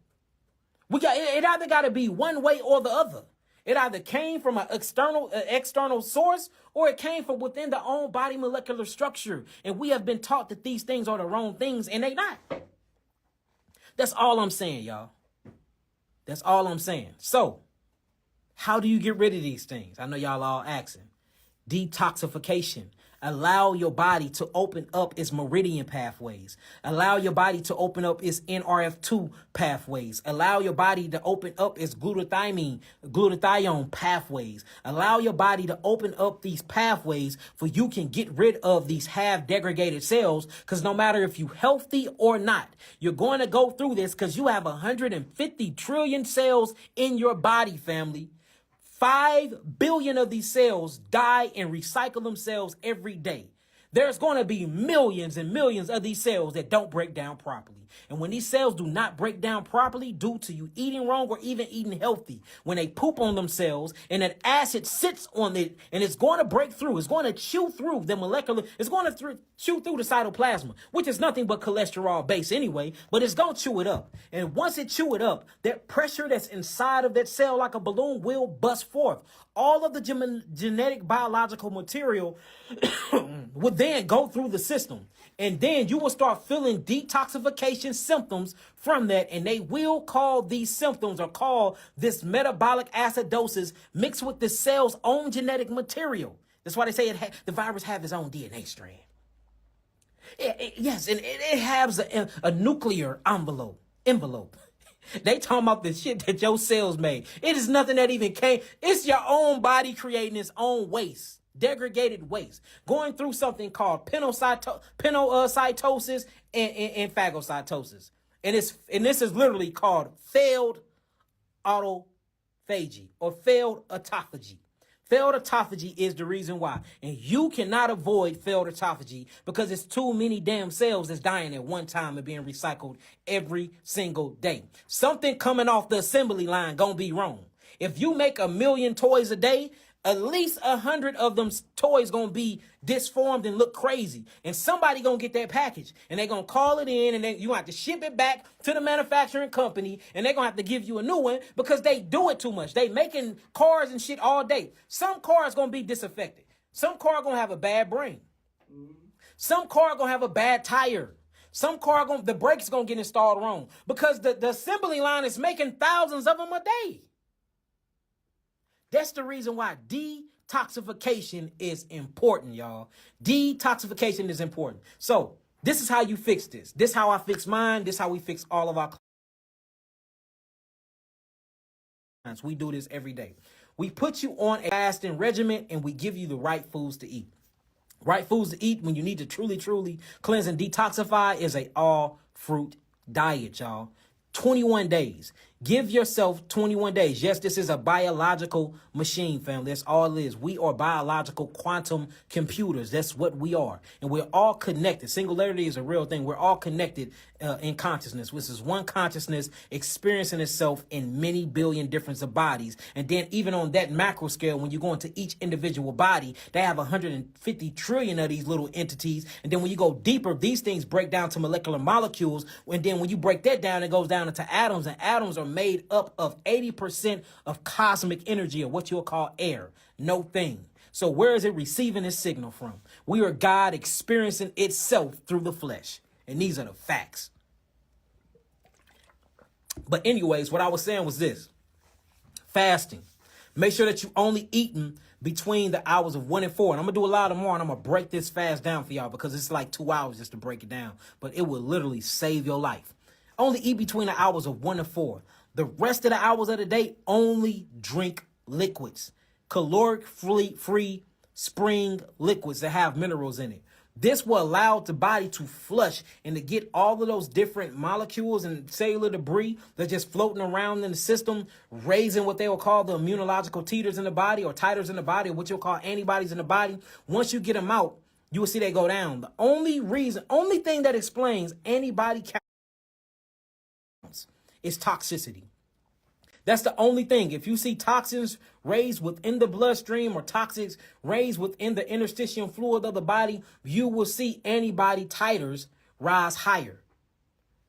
It either got to be one way or the other. It either came from an external source, or it came from within the own body molecular structure. And we have been taught that these things are the wrong things, and they not. That's all I'm saying, y'all. That's all I'm saying. So, how do you get rid of these things? I know y'all all asking. Detoxification. Allow your body to open up its meridian pathways. Allow your body to open up its NRF2 pathways. Allow your body to open up its glutathione pathways. Allow your body to open up these pathways for you can get rid of these half degraded cells, because no matter if you're healthy or not, you're going to go through this because you have 150 trillion cells in your body, family. 5 billion of these cells die and recycle themselves every day. There's going to be millions and millions of these cells that don't break down properly. And when these cells do not break down properly due to you eating wrong or even eating healthy, when they poop on themselves and that acid sits on it and it's going to break through, it's going to chew through the molecular, it's going to chew through the cytoplasma, which is nothing but cholesterol base anyway, but it's going to chew it up. And once it chew it up, that pressure that's inside of that cell like a balloon will bust forth. All of the genetic biological material would then go through the system. And then you will start feeling detoxification symptoms from that. And they will call these symptoms, or call this metabolic acidosis, mixed with the cell's own genetic material. That's why they say the virus have its own DNA strand. Yes, and it has a nuclear envelope. They talking about the shit that your cells made. It is nothing that even came. It's your own body creating its own waste, degraded waste, going through something called pinocytosis and phagocytosis. And this is literally called failed autophagy or failed autophagy. Failed autophagy is the reason why. And you cannot avoid failed autophagy because it's too many damn cells that's dying at one time and being recycled every single day. Something coming off the assembly line gonna be wrong. If you make 1 million toys a day, at least 100 of them toys gonna be disformed and look crazy. And somebody gonna get that package and they gonna call it in, and then you have to ship it back to the manufacturing company, and they're gonna have to give you a new one because they do it too much. They making cars and shit all day. Some cars gonna be disaffected. Some car gonna have a bad brain. Some car gonna have a bad tire. Some car the brakes gonna get installed wrong because the assembly line is making thousands of them a day. That's the reason why detoxification is important, y'all. Detoxification is important. So this is how you fix this. This is how I fix mine. This is how we fix all of our clients. We do this every day. We put you on a fasting regimen and we give you the right foods to eat. Right foods to eat when you need to truly, truly cleanse and detoxify is a all fruit diet, y'all. 21 days. Give yourself 21 days. Yes, this is a biological machine, family. That's all it is. We are biological quantum computers. That's what we are. And we're all connected. Singularity is a real thing. We're all connected in consciousness, which is one consciousness experiencing itself in many billion different bodies. And then even on that macro scale, when you go into each individual body, they have 150 trillion of these little entities. And then when you go deeper, these things break down to molecular molecules. And then when you break that down, it goes down into atoms, and atoms are made up of 80% of cosmic energy, or what you'll call air. No thing. So where is it receiving its signal from? We are God experiencing itself through the flesh. And these are the facts. But anyways, what I was saying was this. Fasting. Make sure that you only eating between the hours of 1 and 4. And I'm going to do a lot more, and I'm going to break this fast down for y'all because it's like 2 hours just to break it down. But it will literally save your life. Only eat between the hours of 1 and 4. The rest of the hours of the day, only drink liquids. Caloric-free spring liquids that have minerals in it. This will allow the body to flush and to get all of those different molecules and cellular debris that's just floating around in the system, raising what they will call the immunological titers in the body, or titers in the body, or what you'll call antibodies in the body. Once you get them out, you will see they go down. The only thing that explains antibody counts is toxicity. That's the only thing. If you see toxins raised within the bloodstream or toxins raised within the interstitial fluid of the body, you will see antibody titers rise higher.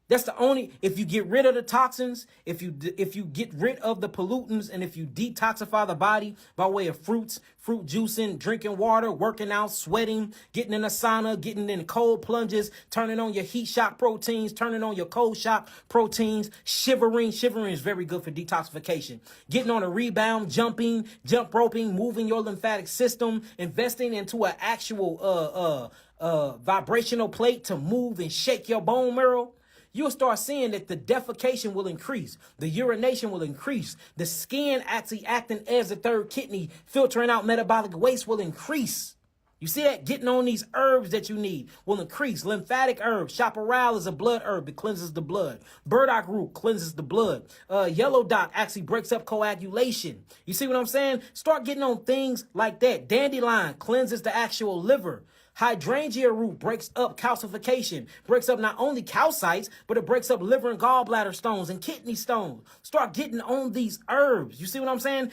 That's the only, if you get rid of the toxins, if you get rid of the pollutants, and if you detoxify the body by way of fruits, fruit juicing, drinking water, working out, sweating, getting in a sauna, getting in cold plunges, turning on your heat shock proteins, turning on your cold shock proteins, shivering is very good for detoxification. Getting on a rebound, jumping, jump roping, moving your lymphatic system, investing into an actual vibrational plate to move and shake your bone marrow. You'll start seeing that the defecation will increase. The urination will increase. The skin actually acting as a third kidney, filtering out metabolic waste will increase. You see that? Getting on these herbs that you need will increase. Lymphatic herbs. Chaparral is a blood herb. It cleanses the blood. Burdock root cleanses the blood. Yellow dock actually breaks up coagulation. You see what I'm saying? Start getting on things like that. Dandelion cleanses the actual liver. Hydrangea root breaks up calcification, breaks up not only calcites, but it breaks up liver and gallbladder stones and kidney stones. Start getting on these herbs. You see what I'm saying?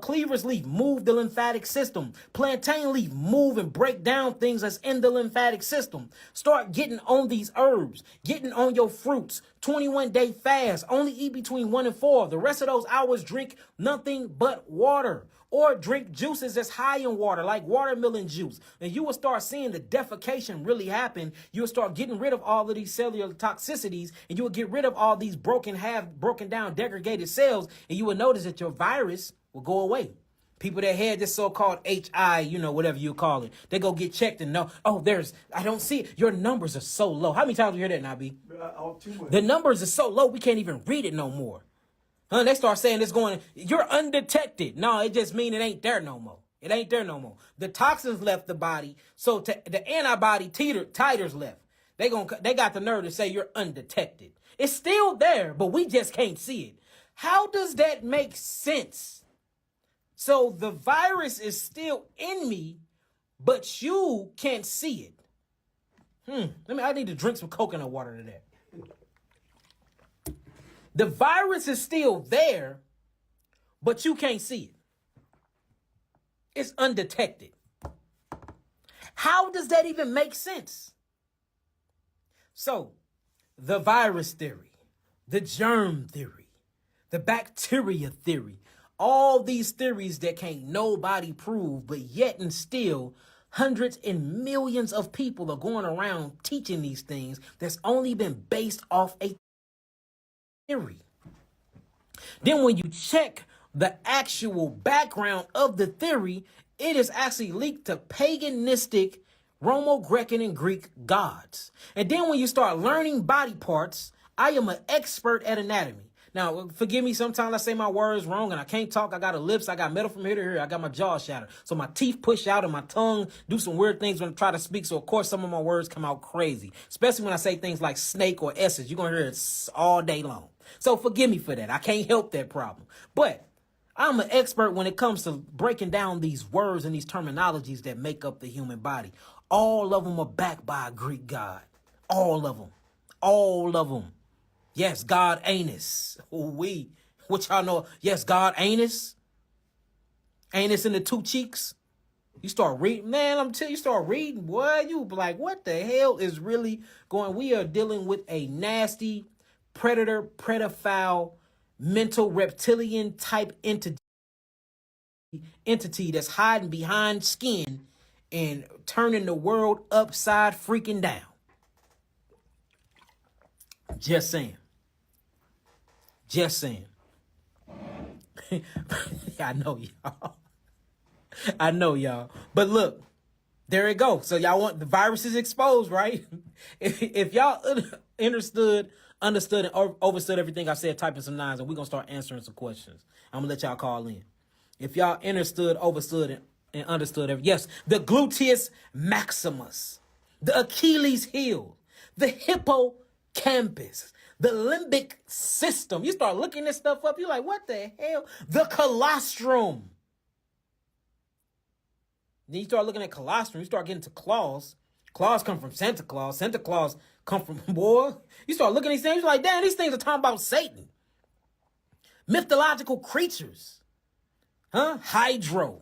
Cleaver's leaf, move the lymphatic system. Plantain leaf, move and break down things that's in the lymphatic system. Start getting on these herbs, getting on your fruits. 21-day fast, only eat between 1 and 4. The rest of those hours, drink nothing but water. Or drink juices that's high in water, like watermelon juice. And you will start seeing the defecation really happen. You'll start getting rid of all of these cellular toxicities, and you will get rid of all these broken down, degraded cells, and you will notice that your virus will go away. People that had this so-called HI, whatever you call it, they go get checked and know, I don't see it. Your numbers are so low. How many times you hear that, Nabi? Too much. The numbers are so low, we can't even read it no more. They start saying you're undetected. No, it just means it ain't there no more. It ain't there no more. The toxins left the body, so the antibody titers left. They got the nerve to say you're undetected. It's still there, but we just can't see it. How does that make sense? So the virus is still in me, but you can't see it. I need to drink some coconut water to that. The virus is still there, but you can't see it. It's undetected. How does that even make sense? So, the virus theory, the germ theory, the bacteria theory, all these theories that can't nobody prove, but yet and still hundreds and millions of people are going around teaching these things that's only been based off a theory. Then when you check the actual background of the theory, it is actually linked to paganistic Romo-Grecan and Greek gods. And then when you start learning body parts, I am an expert at anatomy. Now, forgive me, sometimes I say my words wrong and I can't talk. I got a lips, I got metal from here to here, I got my jaw shattered. So my teeth push out and my tongue do some weird things when I try to speak. So of course some of my words come out crazy, especially when I say things like snake or S's. You're going to hear it all day long. So forgive me for that. I can't help that problem. But I'm an expert when it comes to breaking down these words and these terminologies that make up the human body. All of them are backed by a Greek god. All of them. All of them. Yes, God anus. What y'all know? Yes, God anus. Anus in the two cheeks. You start reading, man, I'm telling you, start reading, boy, you be like, what the hell is really going? We are dealing with a nasty predator, pedophile, mental reptilian type entity that's hiding behind skin and turning the world upside freaking down. Just saying. Just saying. I know y'all. I know y'all. But look, there it goes. So y'all want the virus is exposed, right? If y'all understood, and overstood everything I said, type in some nines, and we're going to start answering some questions. I'm going to let y'all call in. If y'all understood, overstood, and understood yes, the gluteus maximus, the Achilles heel, the hippocampus, the limbic system. You start looking this stuff up, you're like, what the hell? The colostrum. Then you start looking at colostrum, you start getting to claws. Claws come from Santa Claus. Santa Claus come from, boy. You start looking at these things, you're like, damn, these things are talking about Satan. Mythological creatures. Hydration.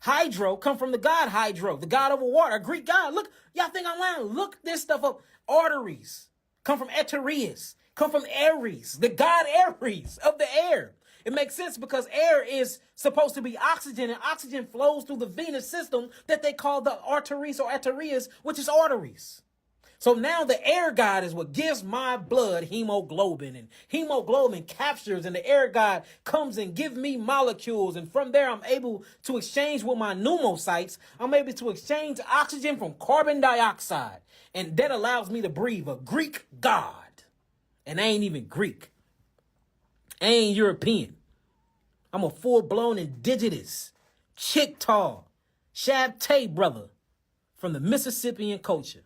Hydro come from the god Hydro, the god of water, a Greek god. Look, y'all think I'm lying? Look this stuff up. Arteries come from Etereus, come from Ares, the god Ares of the air. It makes sense because air is supposed to be oxygen, and oxygen flows through the venous system that they call the arteries or Etereus, which is arteries. So now the air god is what gives my blood hemoglobin, and hemoglobin captures, and the air god comes and gives me molecules. And from there, I'm able to exchange with my pneumocytes. I'm able to exchange oxygen from carbon dioxide. And that allows me to breathe, a Greek god. And I ain't even Greek. I ain't European. I'm a full-blown indigenous, Chickasaw, Shabtay brother from the Mississippian culture.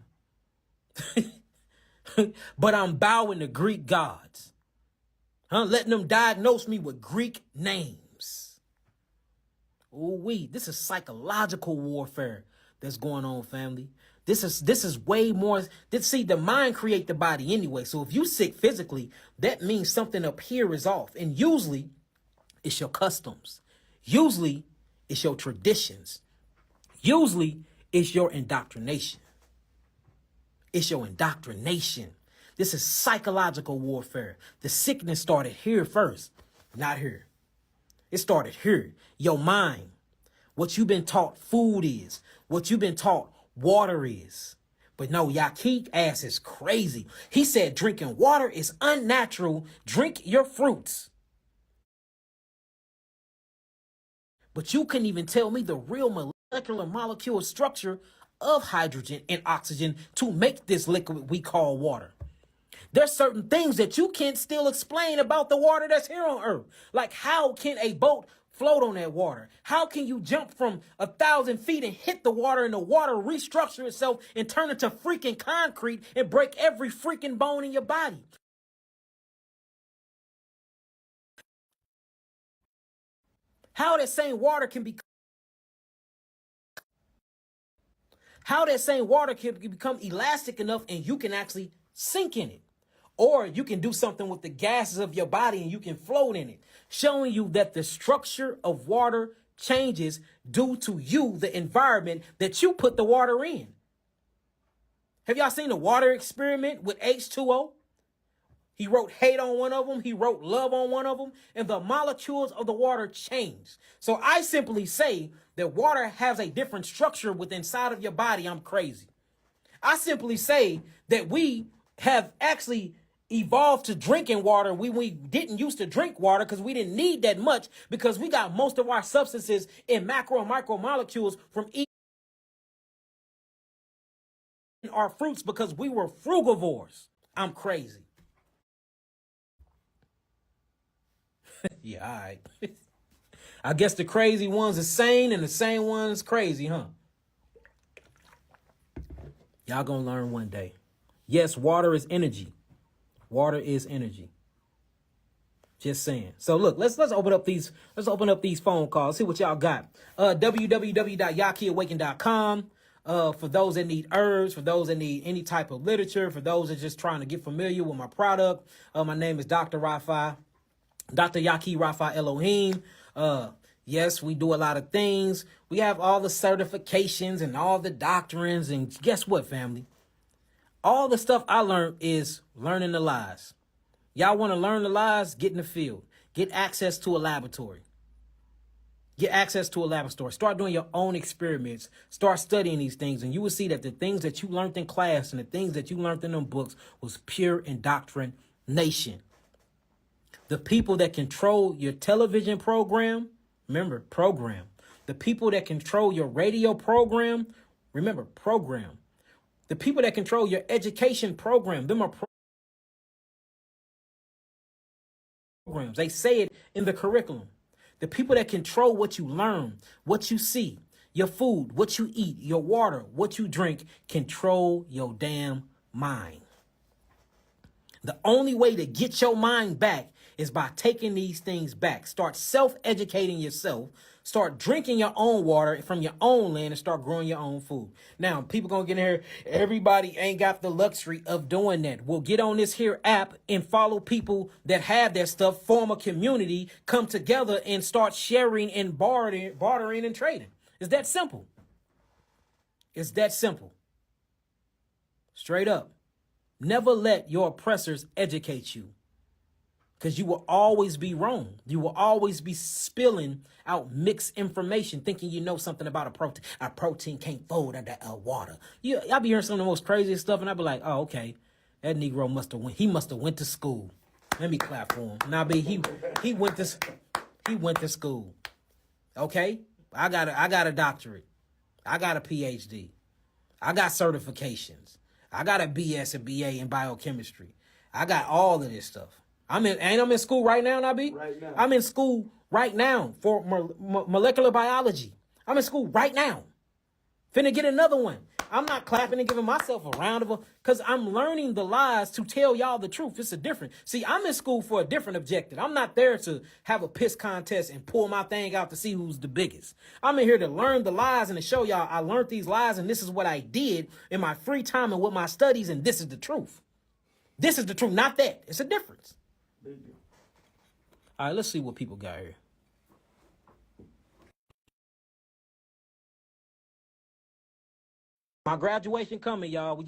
But I'm bowing to Greek gods, letting them diagnose me with Greek names. This is psychological warfare that's going on, family. This is way more. See, the mind create the body anyway. So if you sick physically, that means something up here is off. And usually it's your customs. Usually it's your traditions. Usually it's your indoctrination. It's your indoctrination. This is psychological warfare. The sickness started here first, not here. It started here. Your mind. What you've been taught food is. What you've been taught water is. But no, Yahki ass is crazy. He said drinking water is unnatural. Drink your fruits. But you couldn't even tell me the real molecular structure of hydrogen and oxygen to make this liquid we call water. There's certain things that you can't still explain about the water that's here on Earth. Like, how can a boat float on that water? How can you jump from 1,000 feet and hit the water and the water restructure itself and turn into freaking concrete and break every freaking bone in your body? How that same water can become elastic enough and you can actually sink in it. Or you can do something with the gases of your body and you can float in it, showing you that the structure of water changes due to you, the environment that you put the water in. Have y'all seen the water experiment with H2O? He wrote hate on one of them. He wrote love on one of them. And the molecules of the water changed. So I simply say that water has a different structure within inside of your body. I'm crazy. I simply say that we have actually evolved to drinking water. We didn't used to drink water because we didn't need that much, because we got most of our substances in macro and micro molecules from eating our fruits because we were frugivores. I'm crazy. Yeah, all right. I guess the crazy ones are sane and the sane ones crazy, huh? Y'all gonna learn one day. Yes, water is energy. Water is energy. Just saying. So look, let's open up these phone calls. See what y'all got. www.yahkiawaken.com. For those that need herbs, for those that need any type of literature, for those that are just trying to get familiar with my product. My name is Dr. Yahki Rafa Elohim. Yes, we do a lot of things. We have all the certifications and all the doctrines. And guess what, family? All the stuff I learned is learning the lies. Y'all want to learn the lies? Get in the field. Get access to a laboratory. Start doing your own experiments. Start studying these things. And you will see that the things that you learned in class and the things that you learned in them books was pure indoctrination. The people that control your television program, remember, program. The people that control your radio program, remember, program. The people that control your education program, them are programs. They say it in the curriculum. The people that control what you learn, what you see, your food, what you eat, your water, what you drink, control your damn mind. The only way to get your mind back is by taking these things back. Start self-educating yourself. Start drinking your own water from your own land and start growing your own food. Now, people gonna get in here. Everybody ain't got the luxury of doing that. We'll get on this here app and follow people that have that stuff, form a community, come together and start sharing and bartering and trading. It's that simple. It's that simple. Straight up. Never let your oppressors educate you, because you will always be wrong. You will always be spilling out mixed information, thinking you know something about a protein. A protein can't fold under water. I'll be hearing some of the most craziest stuff, and I'll be like, oh, okay. That Negro must have went to school. Let me clap for him. Now, he went to school. Okay? I got a doctorate. I got a PhD. I got certifications. I got a BS and BA in biochemistry. I got all of this stuff. I'm in school right now, Nabi? Right now. I'm in school right now for molecular biology. I'm in school right now. Finna get another one. I'm not clapping and giving myself a round of applause, because I'm learning the lies to tell y'all the truth. It's a different. See, I'm in school for a different objective. I'm not there to have a piss contest and pull my thing out to see who's the biggest. I'm in here to learn the lies and to show y'all I learned these lies, and this is what I did in my free time and with my studies, and this is the truth. This is the truth, not that. It's a difference. All right, let's see what people got here. My graduation coming, y'all. We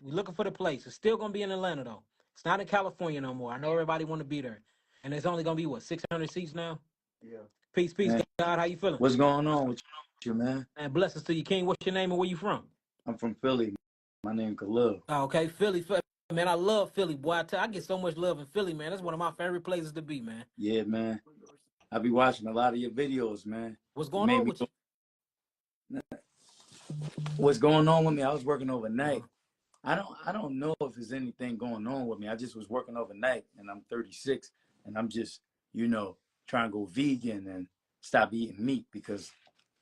looking for the place. It's still gonna be in Atlanta though. It's not in California no more. I know everybody want to be there, and it's only gonna be 600 seats now. Yeah. Peace, Man, God. How you feeling? what's going on with you, man? And blessings to you, King. What's your name and where you from? I'm from Philly. My name Khalil. Oh, okay, Philly. Man, I love Philly, boy. I get so much love in Philly, man. That's one of my favorite places to be, man. Yeah, man. I be watching a lot of your videos, man. What's going on with you? What's going on with me? I was working overnight. Uh-huh. I don't know if there's anything going on with me. I just was working overnight, and I'm 36, and I'm just, trying to go vegan and stop eating meat, because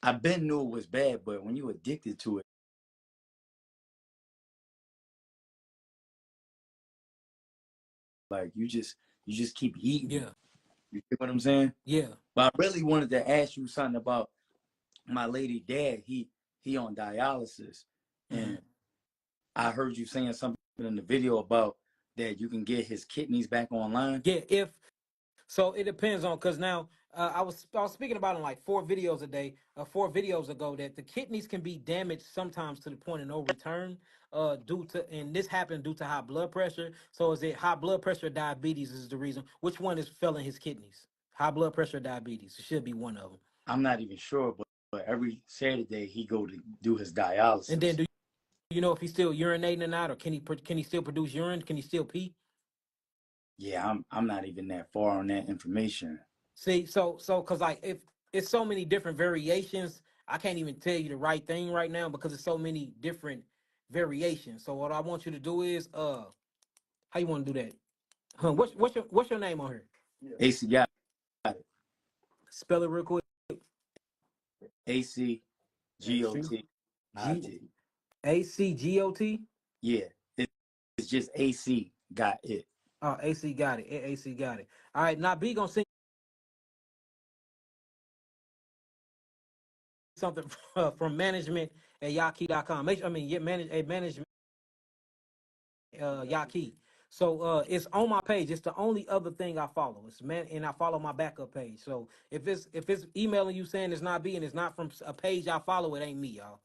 I've been knew it was bad, but when you addicted to it, like you just keep eating. Yeah. You get what I'm saying? Yeah. But I really wanted to ask you something about my lady dad. He on dialysis, and I heard you saying something in the video about that you can get his kidneys back online. Yeah. So it depends on, because now I was speaking about in like 4 videos ago, that the kidneys can be damaged sometimes to the point of no return and this happened due to high blood pressure. So is it high blood pressure or diabetes is the reason? Which one is failing his kidneys? High blood pressure or diabetes? It should be one of them. I'm not even sure, but every Saturday he go to do his dialysis. And then do you know if he's still urinating or not, or can he still produce urine? Can he still pee? Yeah, I'm not even that far on that information. See, so because like if it's so many different variations, I can't even tell you the right thing right now because it's so many different variations. So what I want you to do is how you want to do that? Huh, what's your name on here? AC got it. Spell it real quick. ACGOT. ACGOT? Yeah, it's just AC got it. Oh, AC got it. AC got it. All right, now B gonna send something from management at Yahki.com. Management Yahki. So it's on my page. It's the only other thing I follow. And I follow my backup page. So if it's emailing you saying it's not B and it's not from a page I follow, it ain't me, y'all.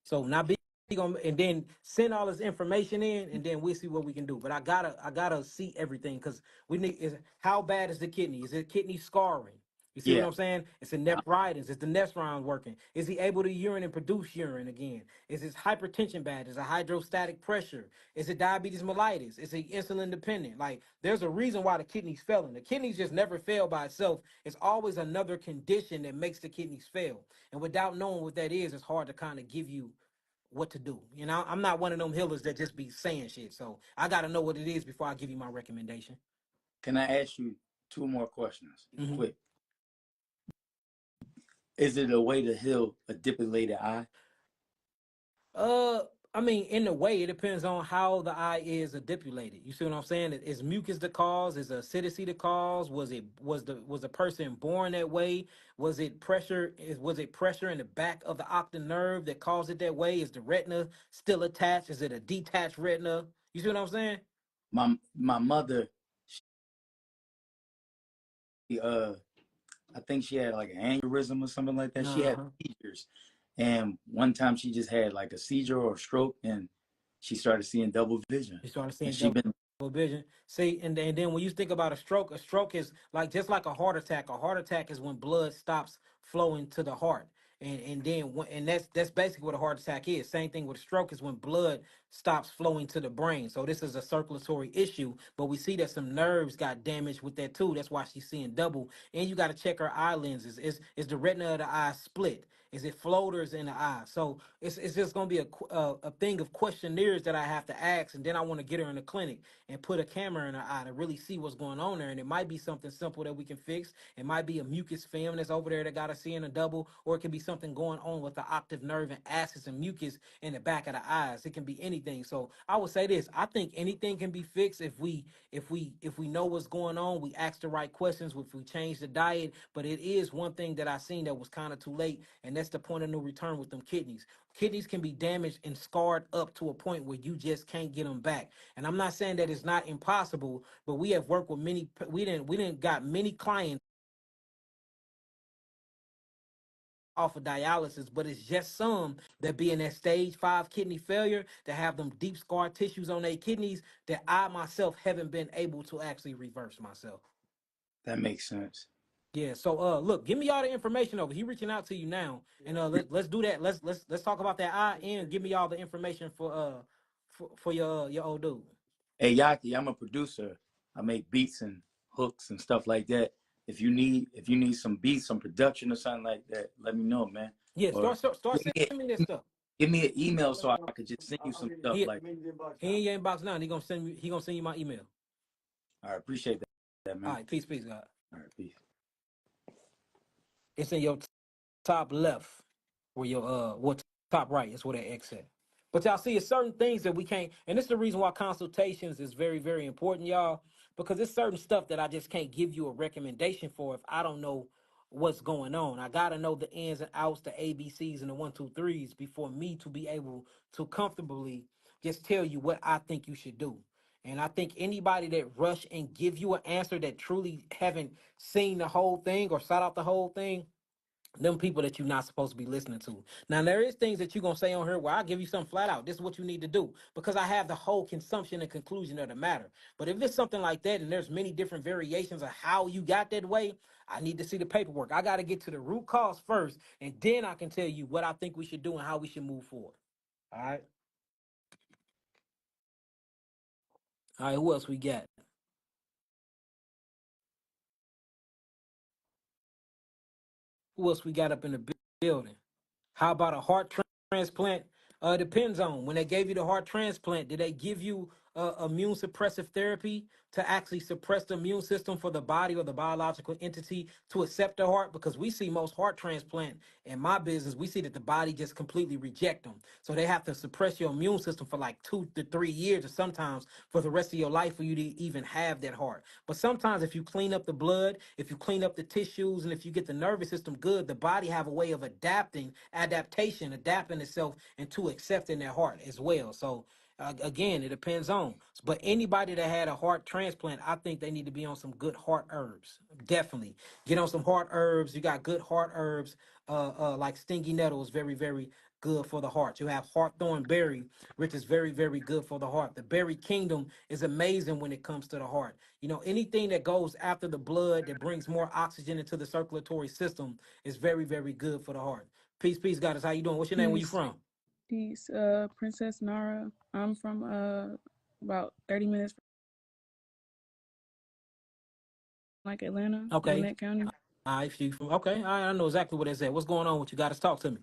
So not B gonna, and then send all this information in, and then we'll see what we can do. But I gotta see everything, because we need how bad is the kidney? Is it kidney scarring? You see what I'm saying? It's a nephritis. Is the nephron working? Is he able to urine and produce urine again? Is his hypertension bad? Is it hydrostatic pressure? Is it diabetes mellitus? Is he insulin dependent? Like, there's a reason why the kidneys failing. The kidneys just never fail by itself. It's always another condition that makes the kidneys fail. And without knowing what that is, it's hard to kind of give you what to do. You know, I'm not one of them healers that just be saying shit. So I got to know what it is before I give you my recommendation. Can I ask you 2 more questions? Mm-hmm. Quick. Is it a way to heal a depilated eye? I mean, in a way, it depends on how the eye is adipulated. You see what I'm saying? Is mucus the cause? Is acidity the cause? Was the person born that way? Was it pressure? Was it pressure in the back of the optic nerve that caused it that way? Is the retina still attached? Is it a detached retina? You see what I'm saying? My mother, I think she had like an aneurysm or something like that. She had Uh-huh. seizures, and one time she just had like a seizure or a stroke, and she started seeing double vision. You started And seeing she double been vision. See, and then when you think about a stroke is like just like a heart attack. A heart attack is when blood stops flowing to the heart. And then and that's basically what a heart attack is. Same thing with a stroke is when blood stops flowing to the brain. So this is a circulatory issue, but we see that some nerves got damaged with that too. That's why she's seeing double. And you got to check her eye lenses. Is the retina of the eye split? Is it floaters in the eye? So it's just gonna be a thing of questionnaires that I have to ask, and then I want to get her in the clinic and put a camera in her eye to really see what's going on there. And it might be something simple that we can fix. It might be a mucus film that's over there that got to see in a double, or it can be something going on with the optic nerve and acids and mucus in the back of the eyes. It can be anything. So I would say this: I think anything can be fixed if we know what's going on. We ask the right questions. If we change the diet, but it is one thing that I seen that was kind of too late, and that's the point of no return with them kidneys. Kidneys can be damaged and scarred up to a point where you just can't get them back. And I'm not saying that it's not impossible, but we have worked with many. We didn't got many clients off of dialysis, but it's just some that be in that stage 5 kidney failure that have them deep scar tissues on their kidneys that I myself haven't been able to actually reverse myself. that makes sense. Yeah, so look, give me all the information over. He reaching out to you now. And let's do that. Let's talk about that eye and give me all the information for your old dude. Hey Yaki, I'm a producer. I make beats and hooks and stuff like that. If you need some beats, some production or something like that, let me know, man. Yeah, Or start give me sending me this stuff. give me an email so I could just send you some stuff. He Like, he in your inbox now. And he gonna send you my email. I appreciate that, All man. right, peace, God. All right, peace. It's in your top left where your top right is where that X at. But y'all see, it's certain things that we can't, and this is the reason why consultations is very, very important, y'all, because it's certain stuff that I just can't give you a recommendation for if I don't know what's going on. I gotta know the ins and outs, the ABCs and the one, two, threes before me to be able to comfortably just tell you what I think you should do. And I think anybody that rush and give you an answer that truly haven't seen the whole thing or sought out the whole thing, them people that you're not supposed to be listening to. Now there is things that you're gonna say on here where I give you something flat out. This is what you need to do because I have the whole consumption and conclusion of the matter. But if it's something like that and there's many different variations of how you got that way, I need to see the paperwork. I got to get to the root cause first, and then I can tell you what I think we should do and how we should move forward. All right. All right. Who else we got? Who else we got up in the building? How about a heart transplant? Depends on when they gave you the heart transplant. Did they give you immune suppressive therapy to actually suppress the immune system for the body or the biological entity to accept the heart? Because we see most heart transplant in my business, we see that the body just completely reject them. So they have to suppress your immune system for like 2 to 3 years, or sometimes for the rest of your life for you to even have that heart. But sometimes if you clean up the blood, if you clean up the tissues, and if you get the nervous system good, the body have a way of adapting itself into accepting that heart as well. So again, it depends on. But anybody that had a heart transplant, I think they need to be on some good heart herbs. Definitely get on some heart herbs. You got good heart herbs, like stingy nettle is very, very good for the heart. You have hawthorn berry, which is very, very good for the heart. The berry kingdom is amazing when it comes to the heart. You know, anything that goes after the blood that brings more oxygen into the circulatory system is very, very good for the heart. Peace, goddess. How you doing? What's your name? Where you Peace, from? peace. Princess Nara. I'm from about 30 minutes from like Atlanta, Okay. Gwinnett County. I see from okay. I know exactly what it's at. What's going on with you? Goddess, talk to me.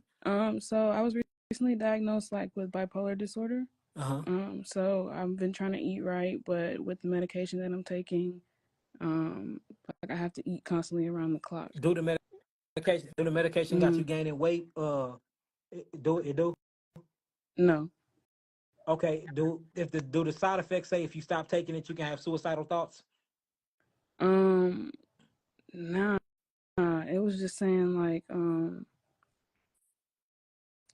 So I was recently diagnosed like with bipolar disorder. Uh-huh. So I've been trying to eat right, but with the medication that I'm taking, um, like I have to eat constantly around the clock. Do the medication. Do the medication got Mm, you gaining weight? It do. no. Okay. Do the side effects say if you stop taking it, you can have suicidal thoughts? Um, nah. It was just saying like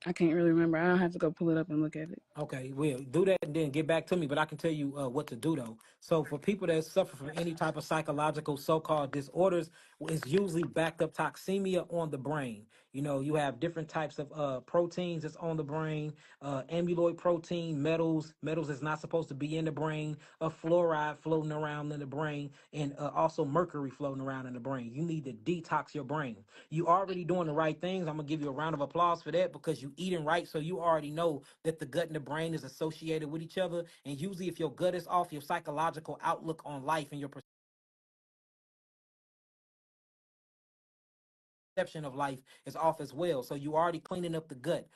I can't really remember. I'll have to go pull it up and look at it. Okay, well, do that and then get back to me. But I can tell you what to do though. So for people that suffer from any type of psychological so-called disorders, it's usually backed up toxemia on the brain. You know, you have different types of proteins that's on the brain, amyloid protein, metals that's not supposed to be in the brain, a fluoride floating around in the brain, and also mercury floating around in the brain. You need to detox your brain. You already doing the right things. I'm gonna give you a round of applause for that because you eating right, so you already know that the gut and the brain is associated with each other. And usually, if your gut is off, your psychological outlook on life and your perception of life is off as well. So you already cleaning up the gut.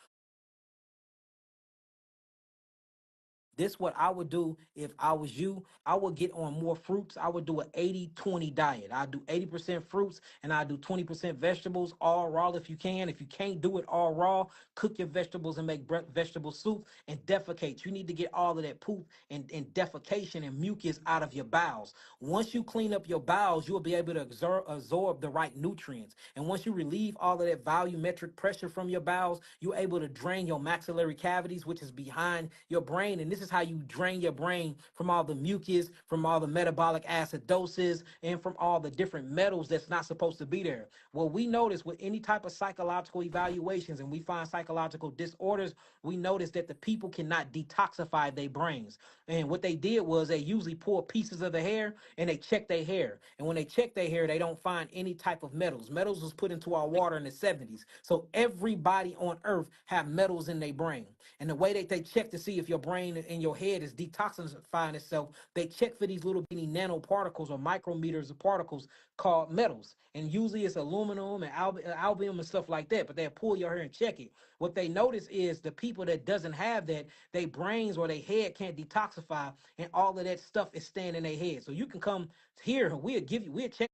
This what I would do if I was you. I would get on more fruits. I would do an 80-20 diet. I do 80% fruits and I do 20% vegetables, all raw if you can. If you can't do it all raw, cook your vegetables and make vegetable soup and defecate. You need to get all of that poop and defecation and mucus out of your bowels. Once you clean up your bowels, you'll be able to absorb the right nutrients. And once you relieve all of that volumetric pressure from your bowels, you're able to drain your maxillary cavities, which is behind your brain. And this is how you drain your brain from all the mucus, from all the metabolic acidosis, and from all the different metals that's not supposed to be there. Well, we notice with any type of psychological evaluations and we find psychological disorders, we notice that the people cannot detoxify their brains. And what they did was they usually pull pieces of the hair and they check their hair. And when they check their hair, they don't find any type of metals. Metals was put into our water in the 70s. So everybody on earth have metals in their brain. And the way that they check to see if your brain and your head is detoxifying itself, they check for these little bitty nanoparticles or micrometers of particles called metals. And usually it's aluminum and albium and stuff like that, but they'll pull your hair and check it. What they notice is the people that doesn't have that, their brains or their head can't detoxify, and all of that stuff is staying in their head. So you can come here, we'll check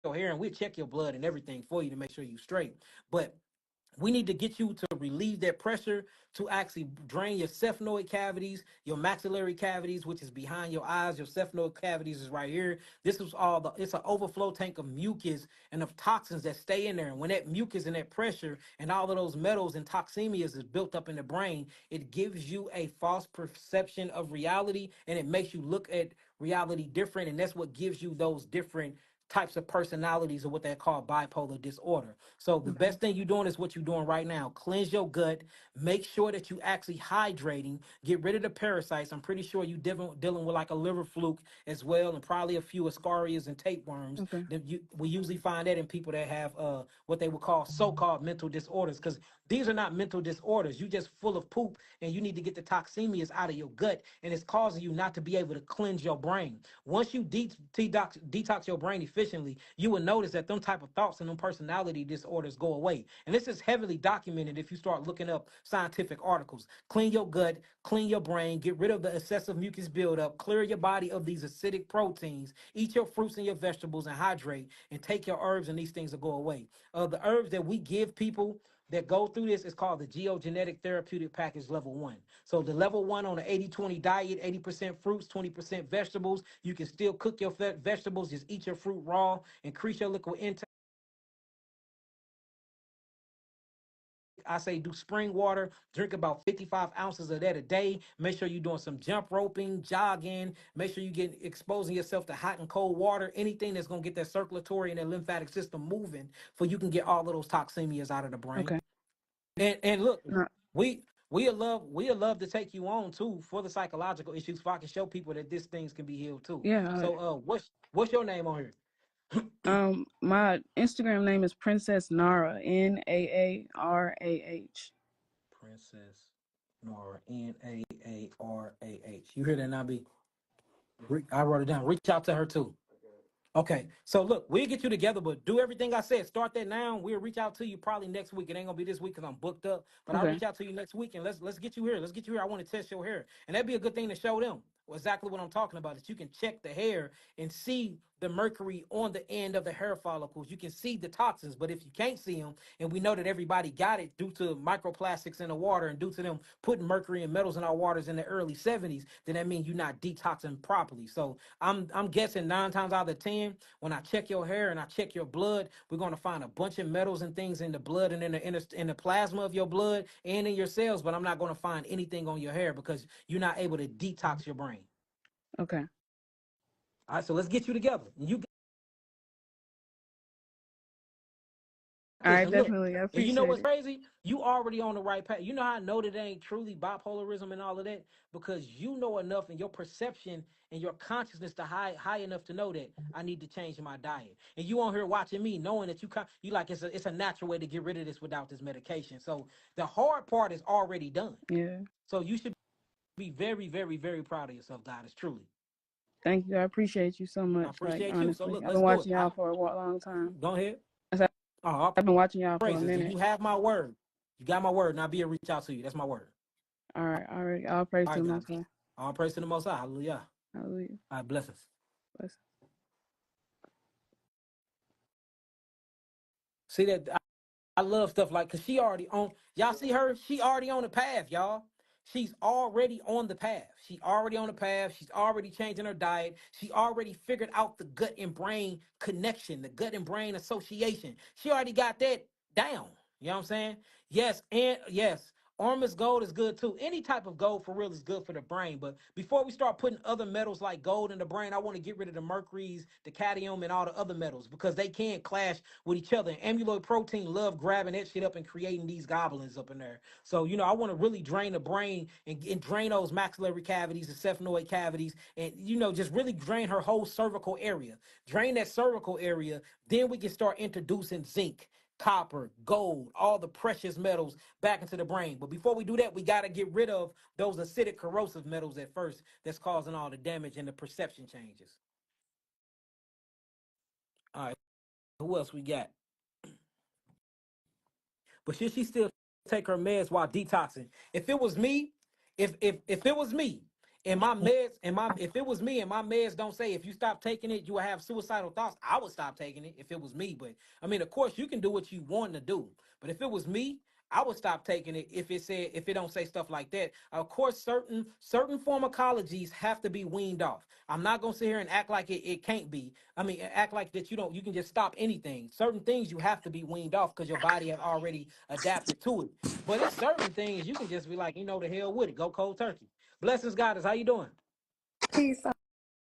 your hair and we'll check your blood and everything for you to make sure you're straight. But we need to get you to relieve that pressure to actually drain your sphenoid cavities, your maxillary cavities, which is behind your eyes. Your sphenoid cavities is right here. This is all it's an overflow tank of mucus and of toxins that stay in there. And when that mucus and that pressure and all of those metals and toxemias is built up in the brain, it gives you a false perception of reality and it makes you look at reality different. And that's what gives you those different types of personalities or what they call bipolar disorder. So the Okay. best thing you're doing is what you're doing right now. Cleanse your gut. Make sure that you actually hydrating. Get rid of the parasites. I'm pretty sure you dealing with like a liver fluke as well, and probably a few ascarias and tapeworms. Okay. We usually find that in people that have what they would call so-called mental disorders, because these are not mental disorders. You just full of poop, and you need to get the toxemias out of your gut, and it's causing you not to be able to cleanse your brain. Once you detox your brain efficiently, you will notice that them type of thoughts and them personality disorders go away. And this is heavily documented if you start looking up scientific articles. Clean your gut, clean your brain, get rid of the excessive mucus buildup, clear your body of these acidic proteins, eat your fruits and your vegetables and hydrate, and take your herbs, and these things will go away. The herbs that we give people that go through this is called the geogenetic therapeutic package level 1. So the level 1 on the 80-20 diet, 80% fruits, 20% vegetables. You can still cook your vegetables, just eat your fruit raw, increase your liquid intake. I say do spring water, drink about 55 ounces of that a day. Make sure you're doing some jump roping, jogging. Make sure you get exposing yourself to hot and cold water, anything that's going to get that circulatory and that lymphatic system moving, for you can get all of those toxemias out of the brain. Okay. And look, No, we we'll love to take you on too for the psychological issues, so I can show people that these things can be healed too. yeah. So what's your name on here? My Instagram name is Princess Nara, Naarah. Princess Nora, Naarah. You hear that, Nabi? I wrote it down. Reach out to her too. Okay, so look, we'll get you together, but do everything I said. Start that now. We'll reach out to you probably next week. It ain't gonna be this week because I'm booked up, but I'll Okay. reach out to you next week and let's get you here. Let's get you here. I want to test your hair, and that'd be a good thing to show them. exactly what I'm talking about. Is you can check the hair and see the mercury on the end of the hair follicles. You can see the toxins, but if you can't see them, and we know that everybody got it due to microplastics in the water and due to them putting mercury and metals in our waters in the early 70s, then that means you're not detoxing properly. So I'm guessing 9 times out of 10, when I check your hair and I check your blood, we're gonna find a bunch of metals and things in the blood and in the plasma of your blood and in your cells, but I'm not gonna find anything on your hair because you're not able to detox your brain. Okay. All right, so let's get you together. You All this right, and look, definitely. I and you know appreciate what's it. crazy? You already on the right path. You know how I know that it ain't truly bipolarism and all of that? Because you know enough and your perception and your consciousness to high enough to know that I need to change my diet. And you on here watching me knowing that you like it's a natural way to get rid of this without this medication. So the hard part is already done. Yeah. So you should be very, very, very proud of yourself, Goddess, truly. Thank you. I appreciate you so I much. Like, appreciate you. So honestly, look, I've let's been do it. watching y'all for a long time. Go ahead. I said, Oh, all I've been watching y'all for a praises. And minute. you have my word. You got my word, and I'll be able to reach out to you. That's my word. All right, already. All praise All to right, the Most guys. High. All praise to the Most High. Hallelujah. Hallelujah. All right, blessings. Bless. See that? I love stuff like, cause she already on. Y'all see her? She already on the path, y'all. She's already on the path. She already on the path. She's already changing her diet. She already figured out the gut and brain connection, the gut and brain association. She already got that down. You know what I'm saying? Yes, and yes. Ormus gold is good too. Any type of gold for real is good for the brain. But before we start putting other metals like gold in the brain, I want to get rid of the mercuries, the cadmium, and all the other metals because they can clash with each other. And amyloid protein love grabbing that shit up and creating these goblins up in there. So, I want to really drain the brain and drain those maxillary cavities, the sphenoid cavities, and, just really drain her whole cervical area. Drain that cervical area. Then we can start introducing zinc, copper, gold, all the precious metals back into the brain. But before we do that, we got to get rid of those acidic corrosive metals at first that's causing all the damage and the perception changes. All right, who else we got? But should she still take her meds while detoxing? If it was me, if it was me and my meds and my if it was me and my meds don't say if you stop taking it, you will have suicidal thoughts, I would stop taking it if it was me. But I mean, of course, you can do what you want to do. But if it was me, I would stop taking it if it don't say stuff like that. Of course, certain pharmacologies have to be weaned off. I'm not gonna sit here and act like it can't be. I mean, act like that you can just stop anything. Certain things you have to be weaned off because your body have already adapted to it. But it's certain things you can just be like, the hell with it, go cold turkey. Blessings, Goddess. How you doing? Peace.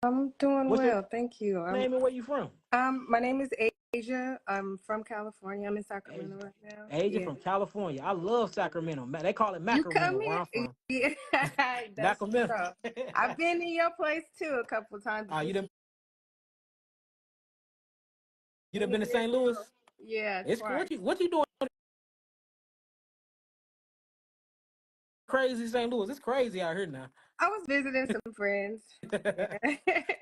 I'm doing What's your well, thank you. name and where you from? My name is Asia. I'm from California. I'm in Asia. Sacramento right now. Asia Yeah. from California. I love Sacramento. They call it You come Macramento where I'm here? from. Yeah, that's Macramento. true. I've been in your place too a couple of times. you done you done been to Yeah, St. Louis? yeah, It's twice. what you doing crazy St. Louis? It's crazy out here now. I was visiting some friends. Yeah.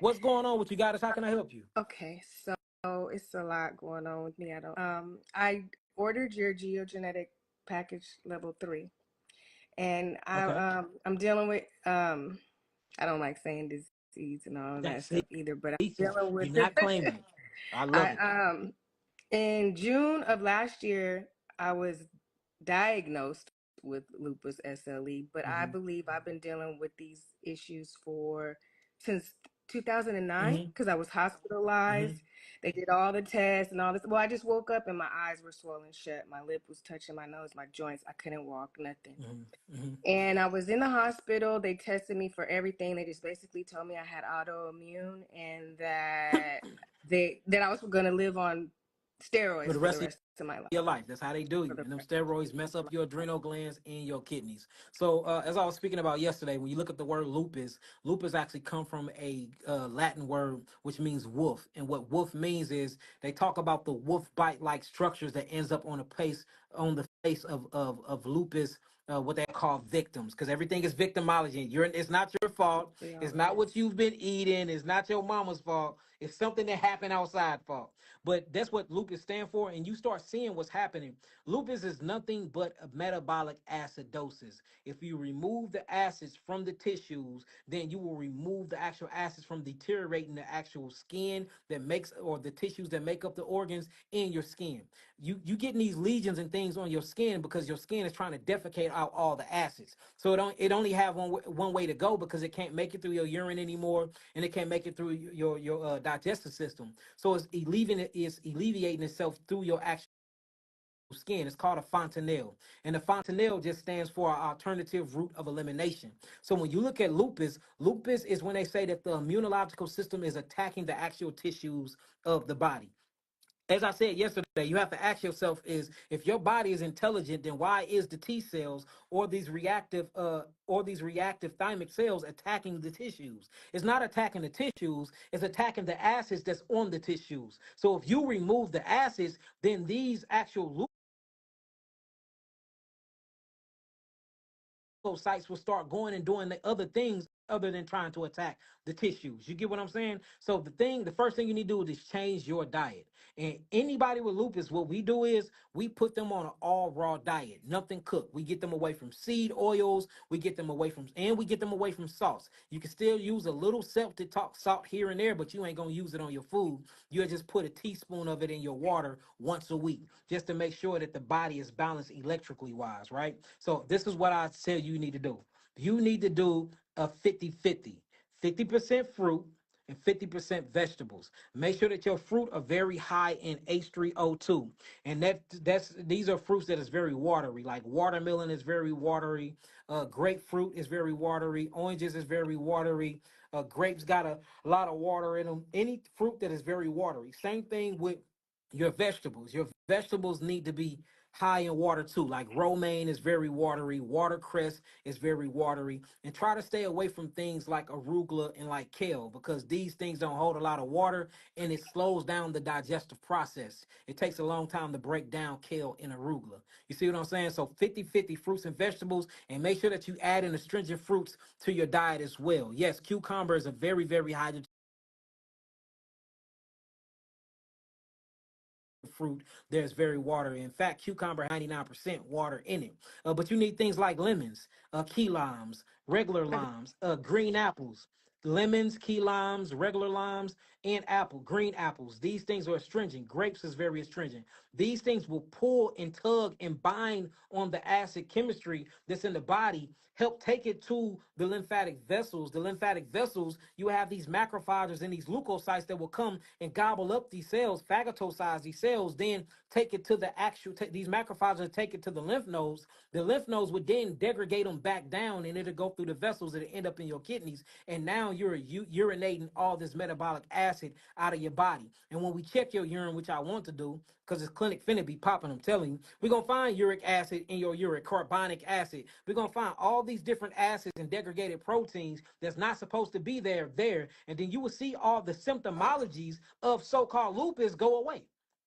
What's going on with you, Goddess? How can I help you? Okay, so it's a lot going on with me. I ordered your geogenetic package level 3, and Okay. I'm dealing with I don't like saying disease and all that See, stuff either, but I'm see, dealing with you're not claiming it. I love I it. in June of last year I was diagnosed with lupus SLE, but I Mm-hmm. believe I've been dealing with these issues since 2009 Mm-hmm. because I was Mm-hmm. hospitalized. They did all the tests and all this. Well, I just woke up and my eyes were swollen shut. My lip was touching my nose, my joints. I couldn't walk, nothing. Mm-hmm. Mm-hmm. And I was in the hospital. They tested me for everything. They just basically told me I had autoimmune and that I was going to live on For steroids the for the rest of rest of my life. your life. That's how they do For you. the And them rest steroids mess of up my your adrenal glands and your kidneys. So, as I was speaking about yesterday, when you look at the word lupus, lupus actually come from a Latin word which means wolf. And what wolf means is they talk about the wolf bite-like structures that ends up on the face of lupus. What they call victims, because everything is victimology. It's not fault. for y'all It's not what rest. you've been eating. It's not your mama's fault. It's something that happened outside fault. But that's what lupus stand for, and you start seeing what's happening. Lupus is nothing but a metabolic acidosis. If you remove the acids from the tissues, then you will remove the actual acids from deteriorating the actual skin that makes, or the tissues that make up the organs in your skin. You getting these lesions and things on your skin because your skin is trying to defecate out all the acids. So it only have one way to go because it can't make it through your urine anymore, and it can't make it through your digestive system. So it's alleviating itself through your actual skin. It's called a fontanelle. And the fontanelle just stands for alternative route of elimination. So when you look at lupus, lupus is when they say that the immunological system is attacking the actual tissues of the body. As I said yesterday, you have to ask yourself is if your body is intelligent, then why is the T cells or these reactive thymic cells attacking the tissues? It's not attacking the tissues, it's attacking the acids that's on the tissues. So if you remove the acids, then these actual sites will start going and doing the other things other than trying to attack the tissues. You get what I'm saying? So the first thing you need to do is change your diet. And anybody with lupus, what we do is we put them on an all raw diet, nothing cooked. We get them away from seed oils, we get them away from salts. You can still use a little salt here and there, but you ain't gonna use it on your food. You'll just put a teaspoon of it in your water once a week, just to make sure that the body is balanced electrically wise, right? So this is what I tell you need to do. You need to do a 50-50, 50% fruit and 50% vegetables. Make sure that your fruit are very high in H3O2. And that's these are fruits that is very watery. Like watermelon is very watery. Grapefruit is very watery. Oranges is very watery. Grapes got a lot of water in them. Any fruit that is very watery. Same thing with your vegetables. Your vegetables need to be high in water too. Like romaine is very watery, watercress is very watery, and try to stay away from things like arugula and like kale because these things don't hold a lot of water and it slows down the digestive process. It takes a long time to break down kale and arugula. You see what I'm saying? So 50-50 fruits and vegetables, and make sure that you add in astringent fruits to your diet as well. Yes, cucumber is a very, very high fruit. There's very watery. In fact, cucumber 99% water in it. But you need things like lemons, key limes, regular limes, green apples. Lemons, key limes, regular limes, and green apples. These things are astringent. Grapes is very astringent. These things will pull and tug and bind on the acid chemistry that's in the body, help take it to the lymphatic vessels. The lymphatic vessels, you have these macrophages and these leukocytes that will come and gobble up these cells, phagocytose these cells, then take it to the these macrophages take it to the lymph nodes. The lymph nodes would then degrade them back down and it'll go through the vessels, it'll end up in your kidneys. And now you're urinating all this metabolic acid out of your body. And when we check your urine, which I want to do, because it's clinic finna be popping, I'm telling you, we're gonna find uric acid in your urine, carbonic acid. We're gonna find all these different acids and degraded proteins that's not supposed to be there. And then you will see all the symptomologies of so-called lupus go away.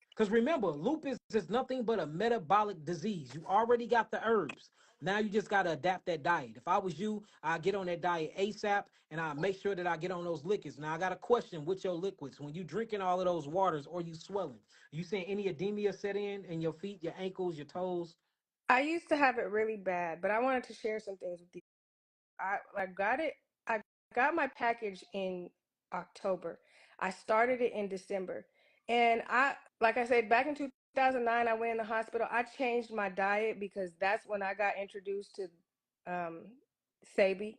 Because remember, lupus is nothing but a metabolic disease. You already got the herbs. Now you just got to adapt that diet. If I was you, I'd get on that diet ASAP and I make sure that I get on those liquids. Now I got a question with your liquids. When you drinking all of those waters or you swelling, you seeing any edema set in your feet, your ankles, your toes? I used to have it really bad, but I wanted to share some things with you. I got it. I got my package in October. I started it in December, and like I said, back in 2009, I went in the hospital. I changed my diet because that's when I got introduced to um, Sabi,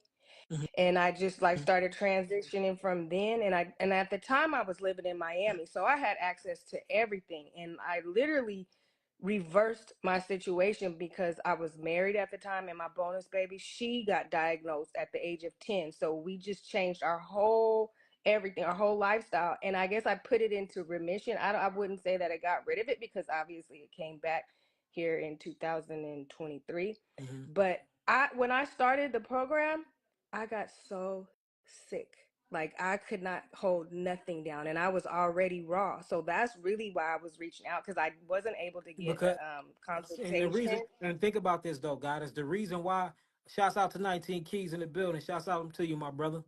Mhm. and I just like started transitioning from then. And at the time I was living in Miami, so I had access to everything, and I literally reversed my situation because I was married at the time, and my bonus baby, she got diagnosed at the age of 10. So we just changed our whole everything, our whole lifestyle, and I guess I put it into remission. I wouldn't say that I got rid of it because obviously it came back here in 2023, Mhm. but I when I started the program, I got so sick. Like I could not hold nothing down, and I was already raw. So that's really why I was reaching out because I wasn't able to get Because a and the reason, consultation. and think about this though, God, is the reason why Shouts out to 19 Keys in the building. Shouts out to you, my brother.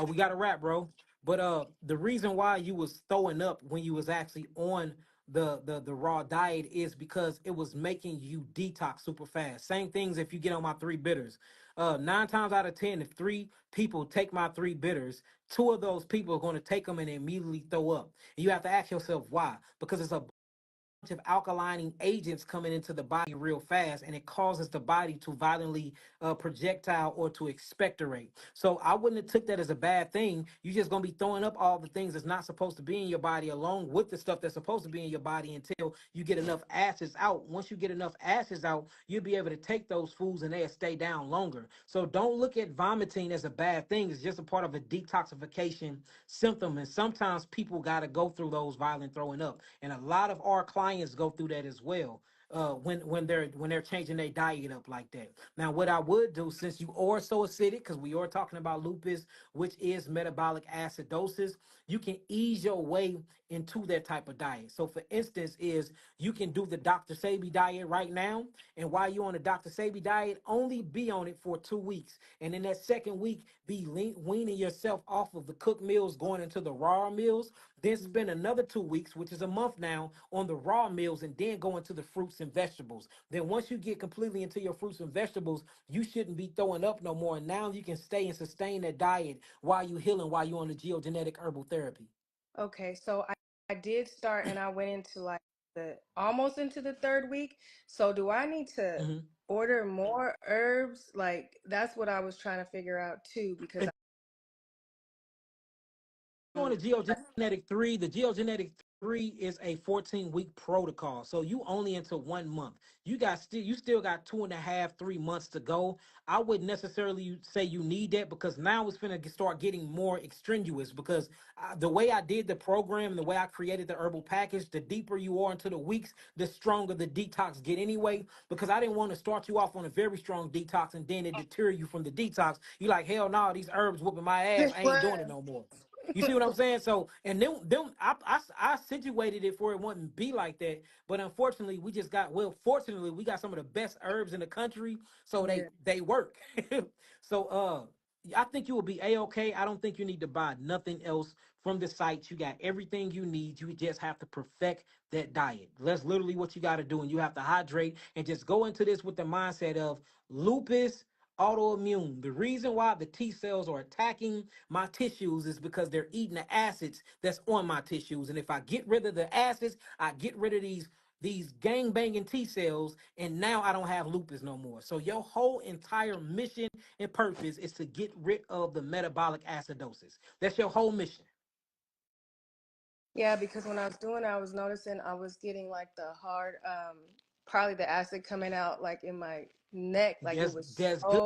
We got a wrap, bro. But the reason why you was throwing up when you was actually on the raw diet is because it was making you detox super fast. Same things if you get on my three bitters. 9 times out of 10, if three people take my three bitters, two of those people are going to take them and immediately throw up. And you have to ask yourself why. Because it's a of alkalining agents coming into the body real fast, and it causes the body to violently projectile or to expectorate. So I wouldn't have took that as a bad thing. You're just gonna be throwing up all the things that's not supposed to be in your body, along with the stuff that's supposed to be in your body, until you get enough acids out. Once you get enough acids out, you'll be able to take those foods and they'll stay down longer. So don't look at vomiting as a bad thing. It's just a part of a detoxification symptom, and sometimes people got to go through those violent throwing up, and a lot of our clients go through that as well. When they're changing their diet up like that. Now, what I would do, since you are so acidic, because we are talking about lupus, which is metabolic acidosis, you can ease your way into that type of diet. So, for instance, is you can do the Dr. Sabi diet right now, and while you're on the Dr. Sabi diet, only be on it for 2 weeks, and in that second week, be weaning yourself off of the cooked meals, going into the raw meals. Then spend another 2 weeks, which is a month now, on the raw meals, and then go into the fruits and vegetables. Then once you get completely into your fruits and vegetables, you shouldn't be throwing up no more. And now you can stay and sustain that diet while you healing, while you're on the geogenetic herbal therapy. Okay, so I did start and I went into like the almost into the third week. So do I need to Mhm. order more herbs? Like that's what I was trying to figure out too, because On the geogenetic three, the geogenetic three is a 14-week protocol. So you only into 1 month. You still got 2.5, 3 months to go. I wouldn't necessarily say you need that, because now it's gonna start getting more extraneous, because the way I did the program and the way I created the herbal package, the deeper you are into the weeks, the stronger the detox get anyway. Because I didn't want to start you off on a very strong detox and then it deter you from the detox. You like, hell no, these herbs whooping my ass. I ain't doing it no more. You see what I'm saying? So, and then I situated it for it wouldn't be like that. But unfortunately, fortunately, we got some of the best herbs in the country, so yeah. they work. So, I think you will be a-okay. I don't think you need to buy nothing else from the site. You got everything you need. You just have to perfect that diet. That's literally what you got to do, and you have to hydrate and just go into this with the mindset of lupus, autoimmune. The reason why the T cells are attacking my tissues is because they're eating the acids that's on my tissues. And if I get rid of the acids, I get rid of these gang banging T cells, and now I don't have lupus no more. So your whole entire mission and purpose is to get rid of the metabolic acidosis. That's your whole mission. Yeah, because when I was doing it, I was noticing I was getting like the hard, probably the acid coming out like in my neck, like it was That's good.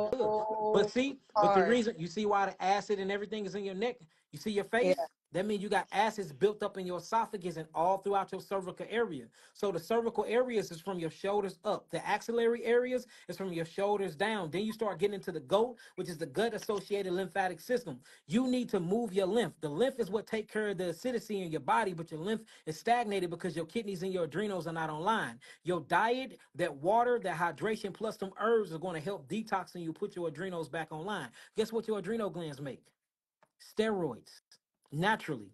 But so see, but the hard. reason you see why the acid and everything is in your neck, you see your Yeah. face, that means you got acids built up in your esophagus and all throughout your cervical area. So the cervical areas is from your shoulders up. The axillary areas is from your shoulders down. Then you start getting into the goat, which is the gut associated lymphatic system. You need to move your lymph. The lymph is what take care of the acidity in your body, but your lymph is stagnated because your kidneys and your adrenals are not online. Your diet, that water, that hydration, plus some herbs are going to help detox and you put your adrenals back online. Guess what your adrenal glands make? Steroids, naturally.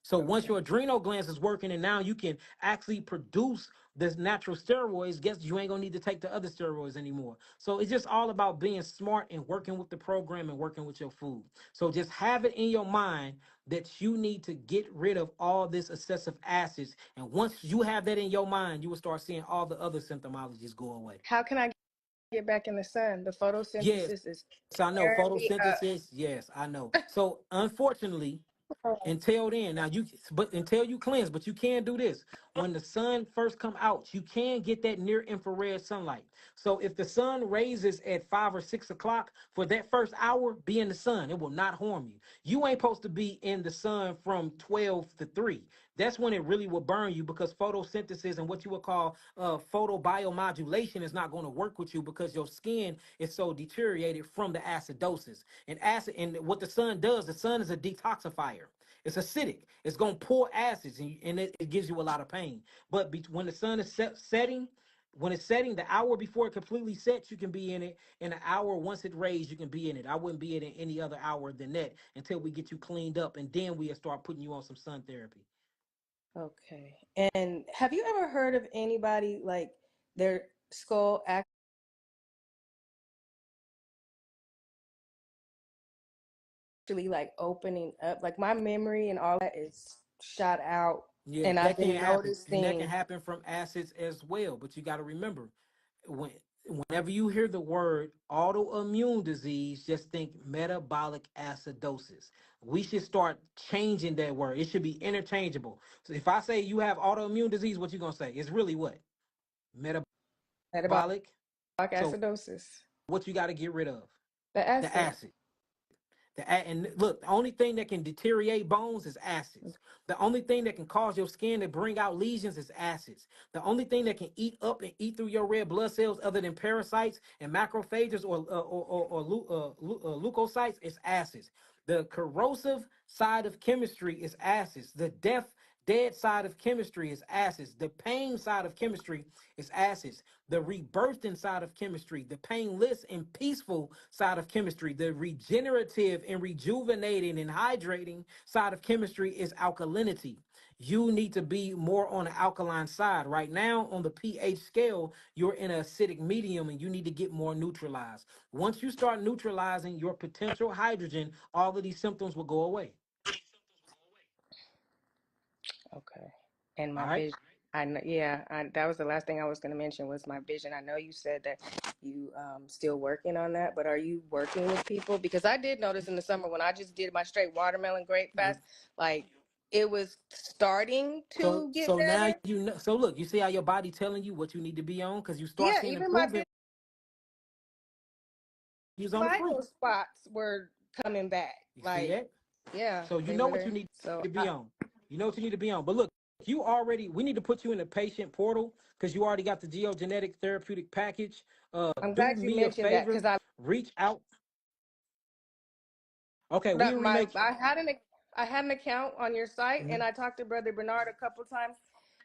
So once Okay. your adrenal glands is working and now you can actually produce this natural steroids, guess you ain't gonna need to take the other steroids anymore. So it's just all about being smart and working with the program and working with your food. So just have it in your mind that you need to get rid of all this excessive acids. And once you have that in your mind, you will start seeing all the other symptomologies go away. How can I get back in the sun? The Yes, photosynthesis is I know tearing me up. photosynthesis. Yes, I know. So unfortunately, until then, now until you cleanse, but you can do this. When the sun first come out, you can get that near infrared sunlight. So if the sun raises at 5 or 6 o'clock, for that first hour, be in the sun. It will not harm you. You ain't supposed to be in the sun from 12 to 3. That's when it really will burn you, because photosynthesis and what you would call photobiomodulation is not going to work with you, because your skin is so deteriorated from the acidosis. And what the sun does, the sun is a detoxifier. It's acidic. It's going to pour acids, and it gives you a lot of pain. But when the sun is setting, when it's setting, the hour before it completely sets, you can be in it. And an hour once it raised, you can be in it. I wouldn't be in it any other hour than that until we get you cleaned up, and then we'll start putting you on some sun therapy. Okay. And have you ever heard of anybody like their skull actually like opening up? Like my memory and all that is shot out, Yeah, and I've that can been happen, and that can noticing. happen from acids as well. But you got to remember, when whenever you hear the word autoimmune disease, just think metabolic acidosis. We should start changing that word. It should be interchangeable. So if I say you have autoimmune disease, what you gonna say? It's really what? Metabolic Metabolic. So acidosis. what you got to get rid of? The The acid. acid. And look, the only thing that can deteriorate bones is acids. The only thing that can cause your skin to bring out lesions is acids. The only thing that can eat up and eat through your red blood cells, other than parasites and macrophages or leukocytes, is acids. The corrosive side of chemistry is acids. The dead side of chemistry is acids. The pain side of chemistry is acids. The rebirthing side of chemistry, the painless and peaceful side of chemistry, the regenerative and rejuvenating and hydrating side of chemistry is alkalinity. You need to be more on the alkaline side. Right now, on the pH scale, you're in an acidic medium and you need to get more neutralized. Once you start neutralizing your potential hydrogen, all of these symptoms will go away. Okay. And All my right. vision. I know. Yeah. That was the last thing I was going to mention was my vision. I know you said that you still working on that, but are you working with people? Because I did notice in the summer when I just did my straight watermelon grape fast, like it was starting So to get so now better. you know. So look, you see how your body telling you what you need to be on because you start Yeah. seeing Even my improvement. Use on the vital fruit. spots were coming back. You see Like, that? yeah, So you they know were what you there. need So to be on. You know what you need to be on. But look, we need to put you in the patient portal because you already got the geogenetic therapeutic package. I'm Do glad you me a mentioned that because favor, reach out. Okay, we'll my remake. I had an account on your site and Mhm. I talked to Brother Bernard a couple times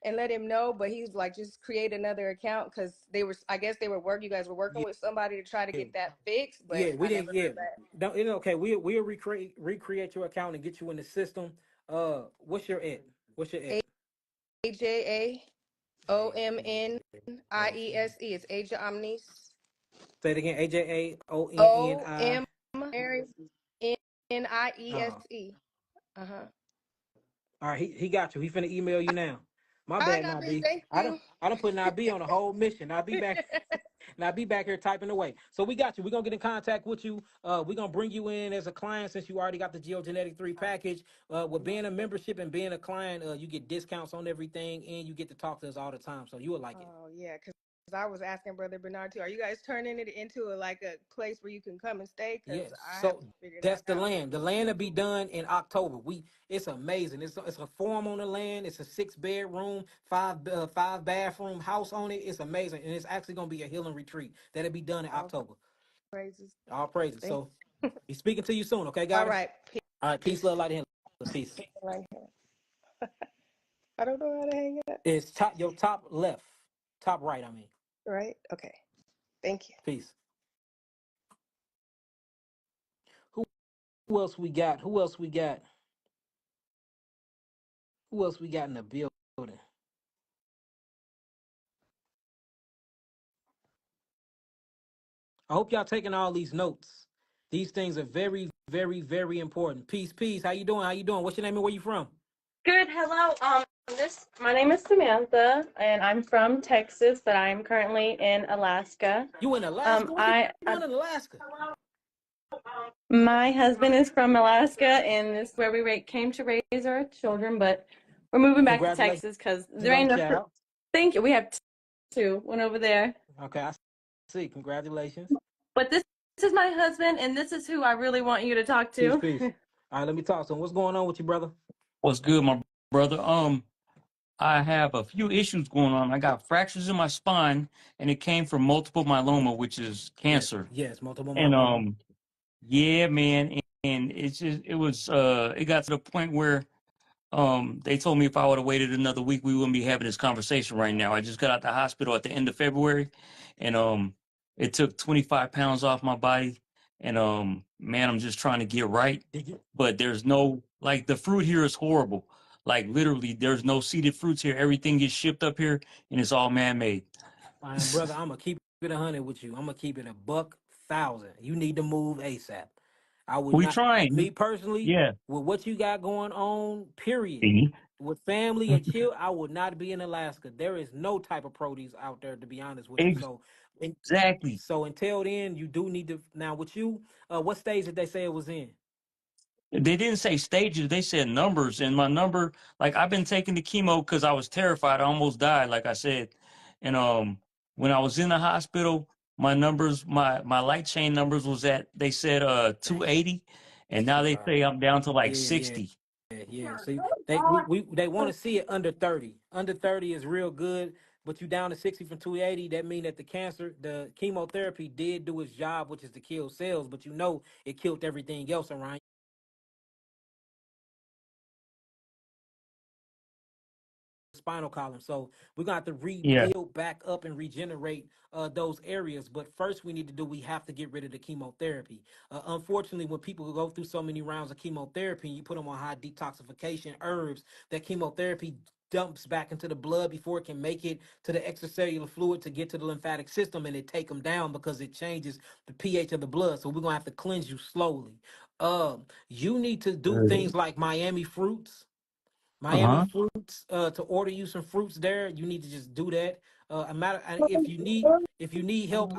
and let him know, but he's like, just create another account because I guess they were you guys were working Yeah, with somebody to try to get that fixed, but yeah, we I didn't. never Yeah, heard back. don't. It's okay. We'll recreate your account and get you in the system. What's your ed? What's your ed? AJAOMNIESE. It's Asia Omnis. Say it again. AJAONNI. Oh, OMNIESE. Uh-huh. all right. He got you. He finna email you now. My I bad, got me. Nabi. Thank I don't you. I don't put Nabi on a whole mission. I'll be back. And I'll be back here typing away. So we got you. We're gonna get in contact with you. We're gonna bring you in as a client since you already got the Geogenetic 3 package. With being a membership and being a client, you get discounts on everything and you get to talk to us all the time. So you will like it. Oh yeah, because I was asking Brother Bernard too. Are you guys turning it into like a place where you can come and stay? Because Yes. I So haven't figured that's that the out. land. The land will be done in October. It's amazing. It's a farm on the land. It's a 6 bedroom, five bathroom house on it. It's amazing. And it's actually gonna be a healing retreat. That'll be done in All October. praises. All praises. Thank. So be speaking to you soon, okay, All goddess? right. All right, peace, Peace. love, light, and peace. Right here. I don't know how to hang it up. It's your top left, top right. I mean, Right. Okay. Thank you. peace. Who, who else we got? Who else we got? Who else we got in the building? I hope y'all taking all these notes. These things are very, very, very important. Peace, peace. How you doing? How you doing? What's your name and where you from? Good. Hello. My name is Samantha, and I'm from Texas, but I'm currently in Alaska. You in Alaska? What you I doing in Alaska? My husband is from Alaska, and this is where we came to raise our children. But we're moving back to Congratulations Texas because there on ain't the no. child. Thank you. We have two, one over there. Okay, I see. Congratulations. But this is my husband, and this is who I really want you to talk Peace, to. peace. All right, let me talk to him. What's going on with you, brother? What's good, my brother? I have a few issues going on. I got fractures in my spine, and it came from multiple myeloma, which is Yes, cancer. yes, multiple And myeloma. yeah, man, and it got to the point where They told me if I would have waited another week, we wouldn't be having this conversation right now. I just got out the hospital at the end of February, and it took 25 pounds off my body. And man, I'm just trying to get right. But there's no, like, the fruit here is horrible. Like, literally, there's no seeded fruits here. Everything gets shipped up here, and it's all man-made. Man, brother, I'm gonna keep it 100 with you. I'm gonna keep it a buck 1,000. You need to move ASAP. I would We not, trying, me personally, yeah. with what you got going on, period, Mhm. with family and chill, I would not be in Alaska. There is no type of produce out there, to be honest with you. So, and Exactly. so until then, you do need to. Now, with you, what stage did they say it was in? They didn't say stages, they said numbers. And my number, like, I've been taking the chemo because I was terrified. I almost died, like I said. And when I was in the hospital, my numbers, my light chain numbers was at, they said 280, and now they Wow. say I'm down to like Yeah, yeah. 60. Yeah, see, they want to see it under 30. Under 30 is real good, but you down to 60 from 280. That mean that the chemotherapy did do its job, which is to kill cells, but you know it killed everything else around spinal column. So we're gonna have to Yeah. rebuild back up and regenerate those areas. But first, we have to get rid of the chemotherapy. Unfortunately, when people go through so many rounds of chemotherapy, and you put them on high detoxification herbs, that chemotherapy dumps back into the blood before it can make it to the extracellular fluid to get to the lymphatic system, and it take them down because it changes the pH of the blood. So we're gonna have to cleanse you slowly. You need to do things like Miami fruits. Miami Uh-huh. fruits, to order you some fruits there, you need to just do that. A matter, and if you need help,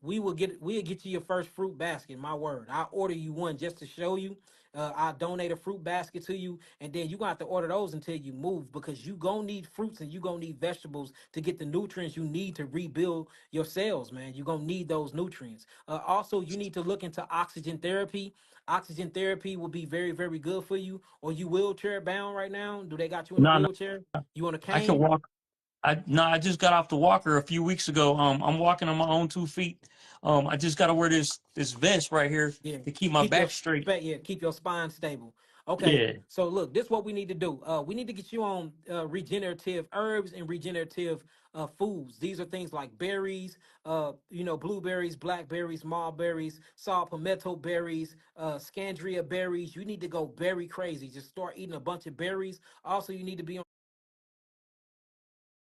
we'll get you your first fruit basket. My word, I'll order you one just to show you. I'll donate a fruit basket to you, and then you gonna have to order those until you move, because you gonna need fruits and you gonna need vegetables to get the nutrients you need to rebuild your cells, man. You gonna need those nutrients. Also, you need to look into oxygen therapy. Oxygen therapy will be very, very good for you. Or you wheelchair bound right now? Do they got you in a No, no, wheelchair? You on a I can cane? walk. I just got off the walker a few weeks ago. I'm walking on my own 2 feet. I just got to wear this vest right here Yeah. to keep my back straight. Keep your spine stable. Okay. Yeah. So look, this is what we need to do. We need to get you on regenerative herbs and regenerative foods. These are things like berries, blueberries, blackberries, mulberries, saw palmetto berries, scandria berries. You need to go berry crazy. Just start eating a bunch of berries. Also, you need to be on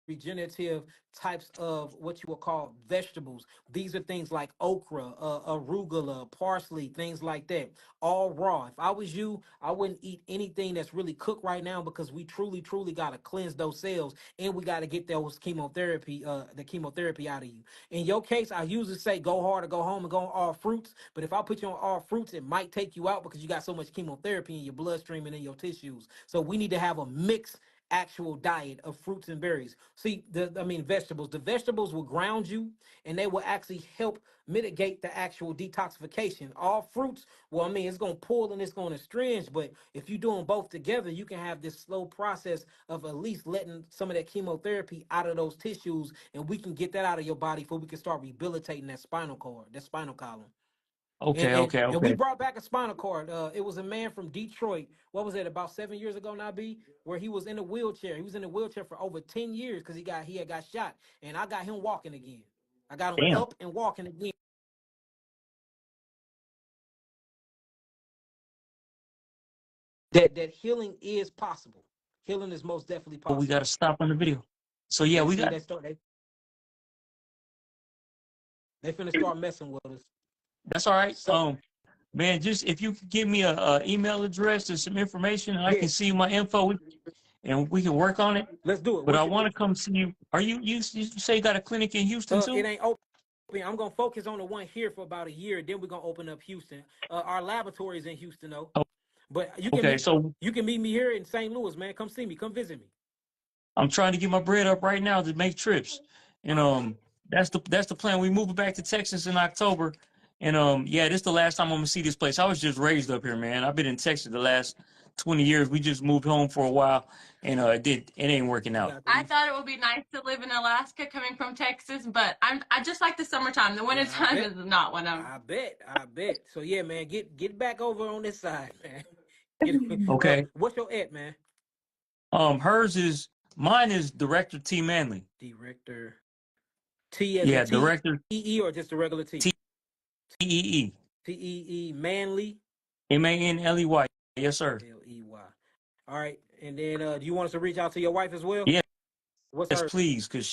regenerative types of what you will call vegetables. These are things like okra, arugula, parsley, things like that. All raw. If I was you, I wouldn't eat anything that's really cooked right now, because we truly, truly got to cleanse those cells, and we got to get the chemotherapy out of you. In your case, I usually say go hard or go home and go on all fruits. But if I put you on all fruits, it might take you out because you got so much chemotherapy in your bloodstream and in your tissues. So we need to have a mix actual diet of fruits and berries. See, vegetables. The vegetables will ground you, and they will actually help mitigate the actual detoxification. All fruits, well, it's going to pull and it's going to astringe, but if you do them both together, you can have this slow process of at least letting some of that chemotherapy out of those tissues, and we can get that out of your body before we can start rehabilitating that spinal cord, that spinal column. And, Okay. and Okay. and we Okay. brought back a spinal cord. It was a man from Detroit. What was it? About 7 years ago now, B, where he was in a wheelchair. He was in a wheelchair for over 10 years because he had got shot, and I got him walking again. I got him Damn. up and walking again. That healing is possible. Healing is most definitely We got possible. to stop on the video. So yeah, Yeah, we see, got. they finna start messing with us. That's all right. So Man, just if you could give me a email address and some information, and I yeah, can see my info, and we can work on it. let's do it. But I What's your want to come see you. Are you say you got a clinic in Houston it too? ain't open. I'm gonna focus on the one here for about a year, then we're gonna open up Houston. Our laboratory is in Houston though. Oh, But okay, so you can meet me here in St. Louis, man. Come see me. Come visit me. I'm trying to get my bread up right now to make trips, and Uh, that's the plan. We moving back to Texas in October, and yeah, this is the last time I'm gonna see this place. I was just raised up here, man. I've been in Texas the last 20 years. We just moved home for a while, and it ain't working we out. got I these. thought it would be nice to live in Alaska coming from Texas, but I just like the summertime. The Yeah, I wintertime bet. is not what I'm. I bet. I bet. So yeah, man, get back over on this side, man. Get Okay. what's your at, man? Mine is Director T Manley. Director T as in Yeah, T Director E E or just the regular T? TEE. TEE Manley MANLEY. Yes, sir. LEY. All right, and then do you want us to reach out to your wife as well? Yes, What's yes, her? please, because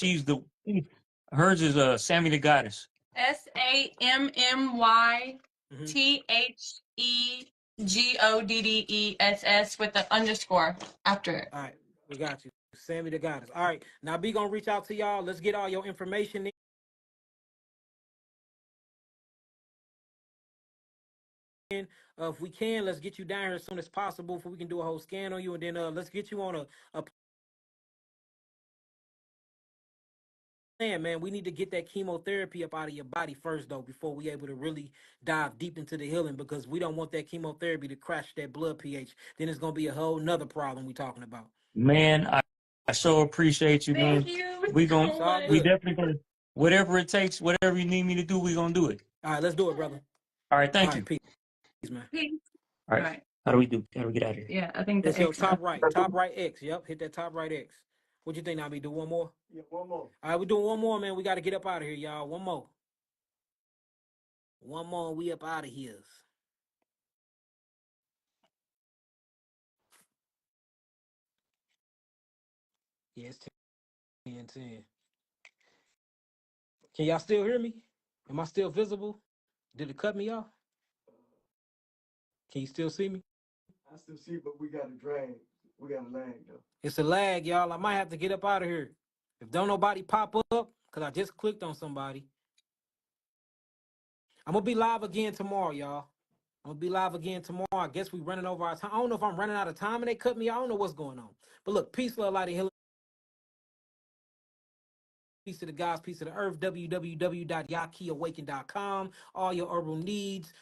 hers is Sammy the Goddess. SAMMYTHEGODDESS with the underscore after it. All right, we got you, Sammy the Goddess. All right, now B gonna reach out to y'all. Let's get all your information in. If we can, let's get you down here as soon as possible, so we can do a whole scan on you, and then let's get you on a plan, man. We need to get that chemotherapy up out of your body first, though, before we able to really dive deep into the healing, because we don't want that chemotherapy to crash that blood pH. Then it's gonna be a whole nother problem we talking about. Man, I so appreciate you, man. Thank you. We It's all we good. definitely gonna, whatever it takes, whatever you need me to do, we gonna do it. All right, let's do it, brother. All right, All thank right, you. peace, man. Peace. All right. Right. How do we get out of here? Yeah, I think the It's your X. top right X. Yep, hit that top right X. What you think, Nabi? Do one more? Yeah, one more. All right, we're doing one more, man. We got to get up out of here, y'all. One more. One more, we up out of here. Yeah, it's 10:10. Can y'all still hear me? Am I still visible? Did it cut me off? Can you still see me? I still see, but we got a drag. We got a lag though. It's a lag, y'all. I might have to get up out of here. If don't nobody pop up, because I just clicked on somebody. I'm going to be live again tomorrow, y'all. I'm going to be live again tomorrow. I guess we running over our time. I don't know if I'm running out of time and they cut me. I don't know what's going on. But look, peace, love, light, and healing. Peace to the gods, peace to the earth. www.yakiawaken.com. All your herbal needs.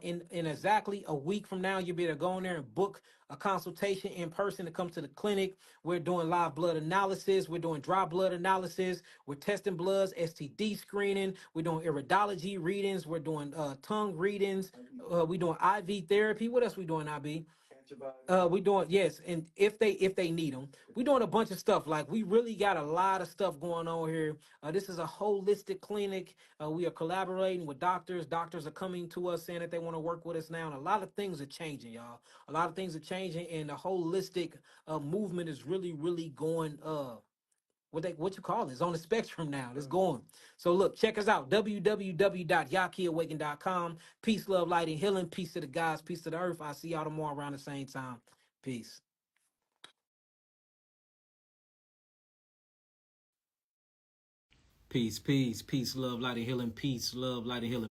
In exactly a week from now, you'll be able to go in there and book a consultation in person to come to the clinic. We're doing live blood analysis. We're doing dry blood analysis. We're testing bloods, STD screening. We're doing iridology readings. We're doing tongue readings. We're doing IV therapy. What else we doing, IB? We doing, yes, and if they need them, we doing a bunch of stuff. Like, we really got a lot of stuff going on here. This is a holistic clinic. We are collaborating with doctors. Doctors are coming to us saying that they want to work with us now, and a lot of things are changing, y'all. A lot of things are changing, and the holistic movement is really going what you call it? It's on the spectrum now. It's going. So look, check us out. www.yakiawaken.com. Peace, love, light, and healing. Peace to the gods, peace to the earth. I'll see y'all tomorrow around the same time. Peace. Peace, peace, peace, love, light, and healing. Peace, love, light, and healing.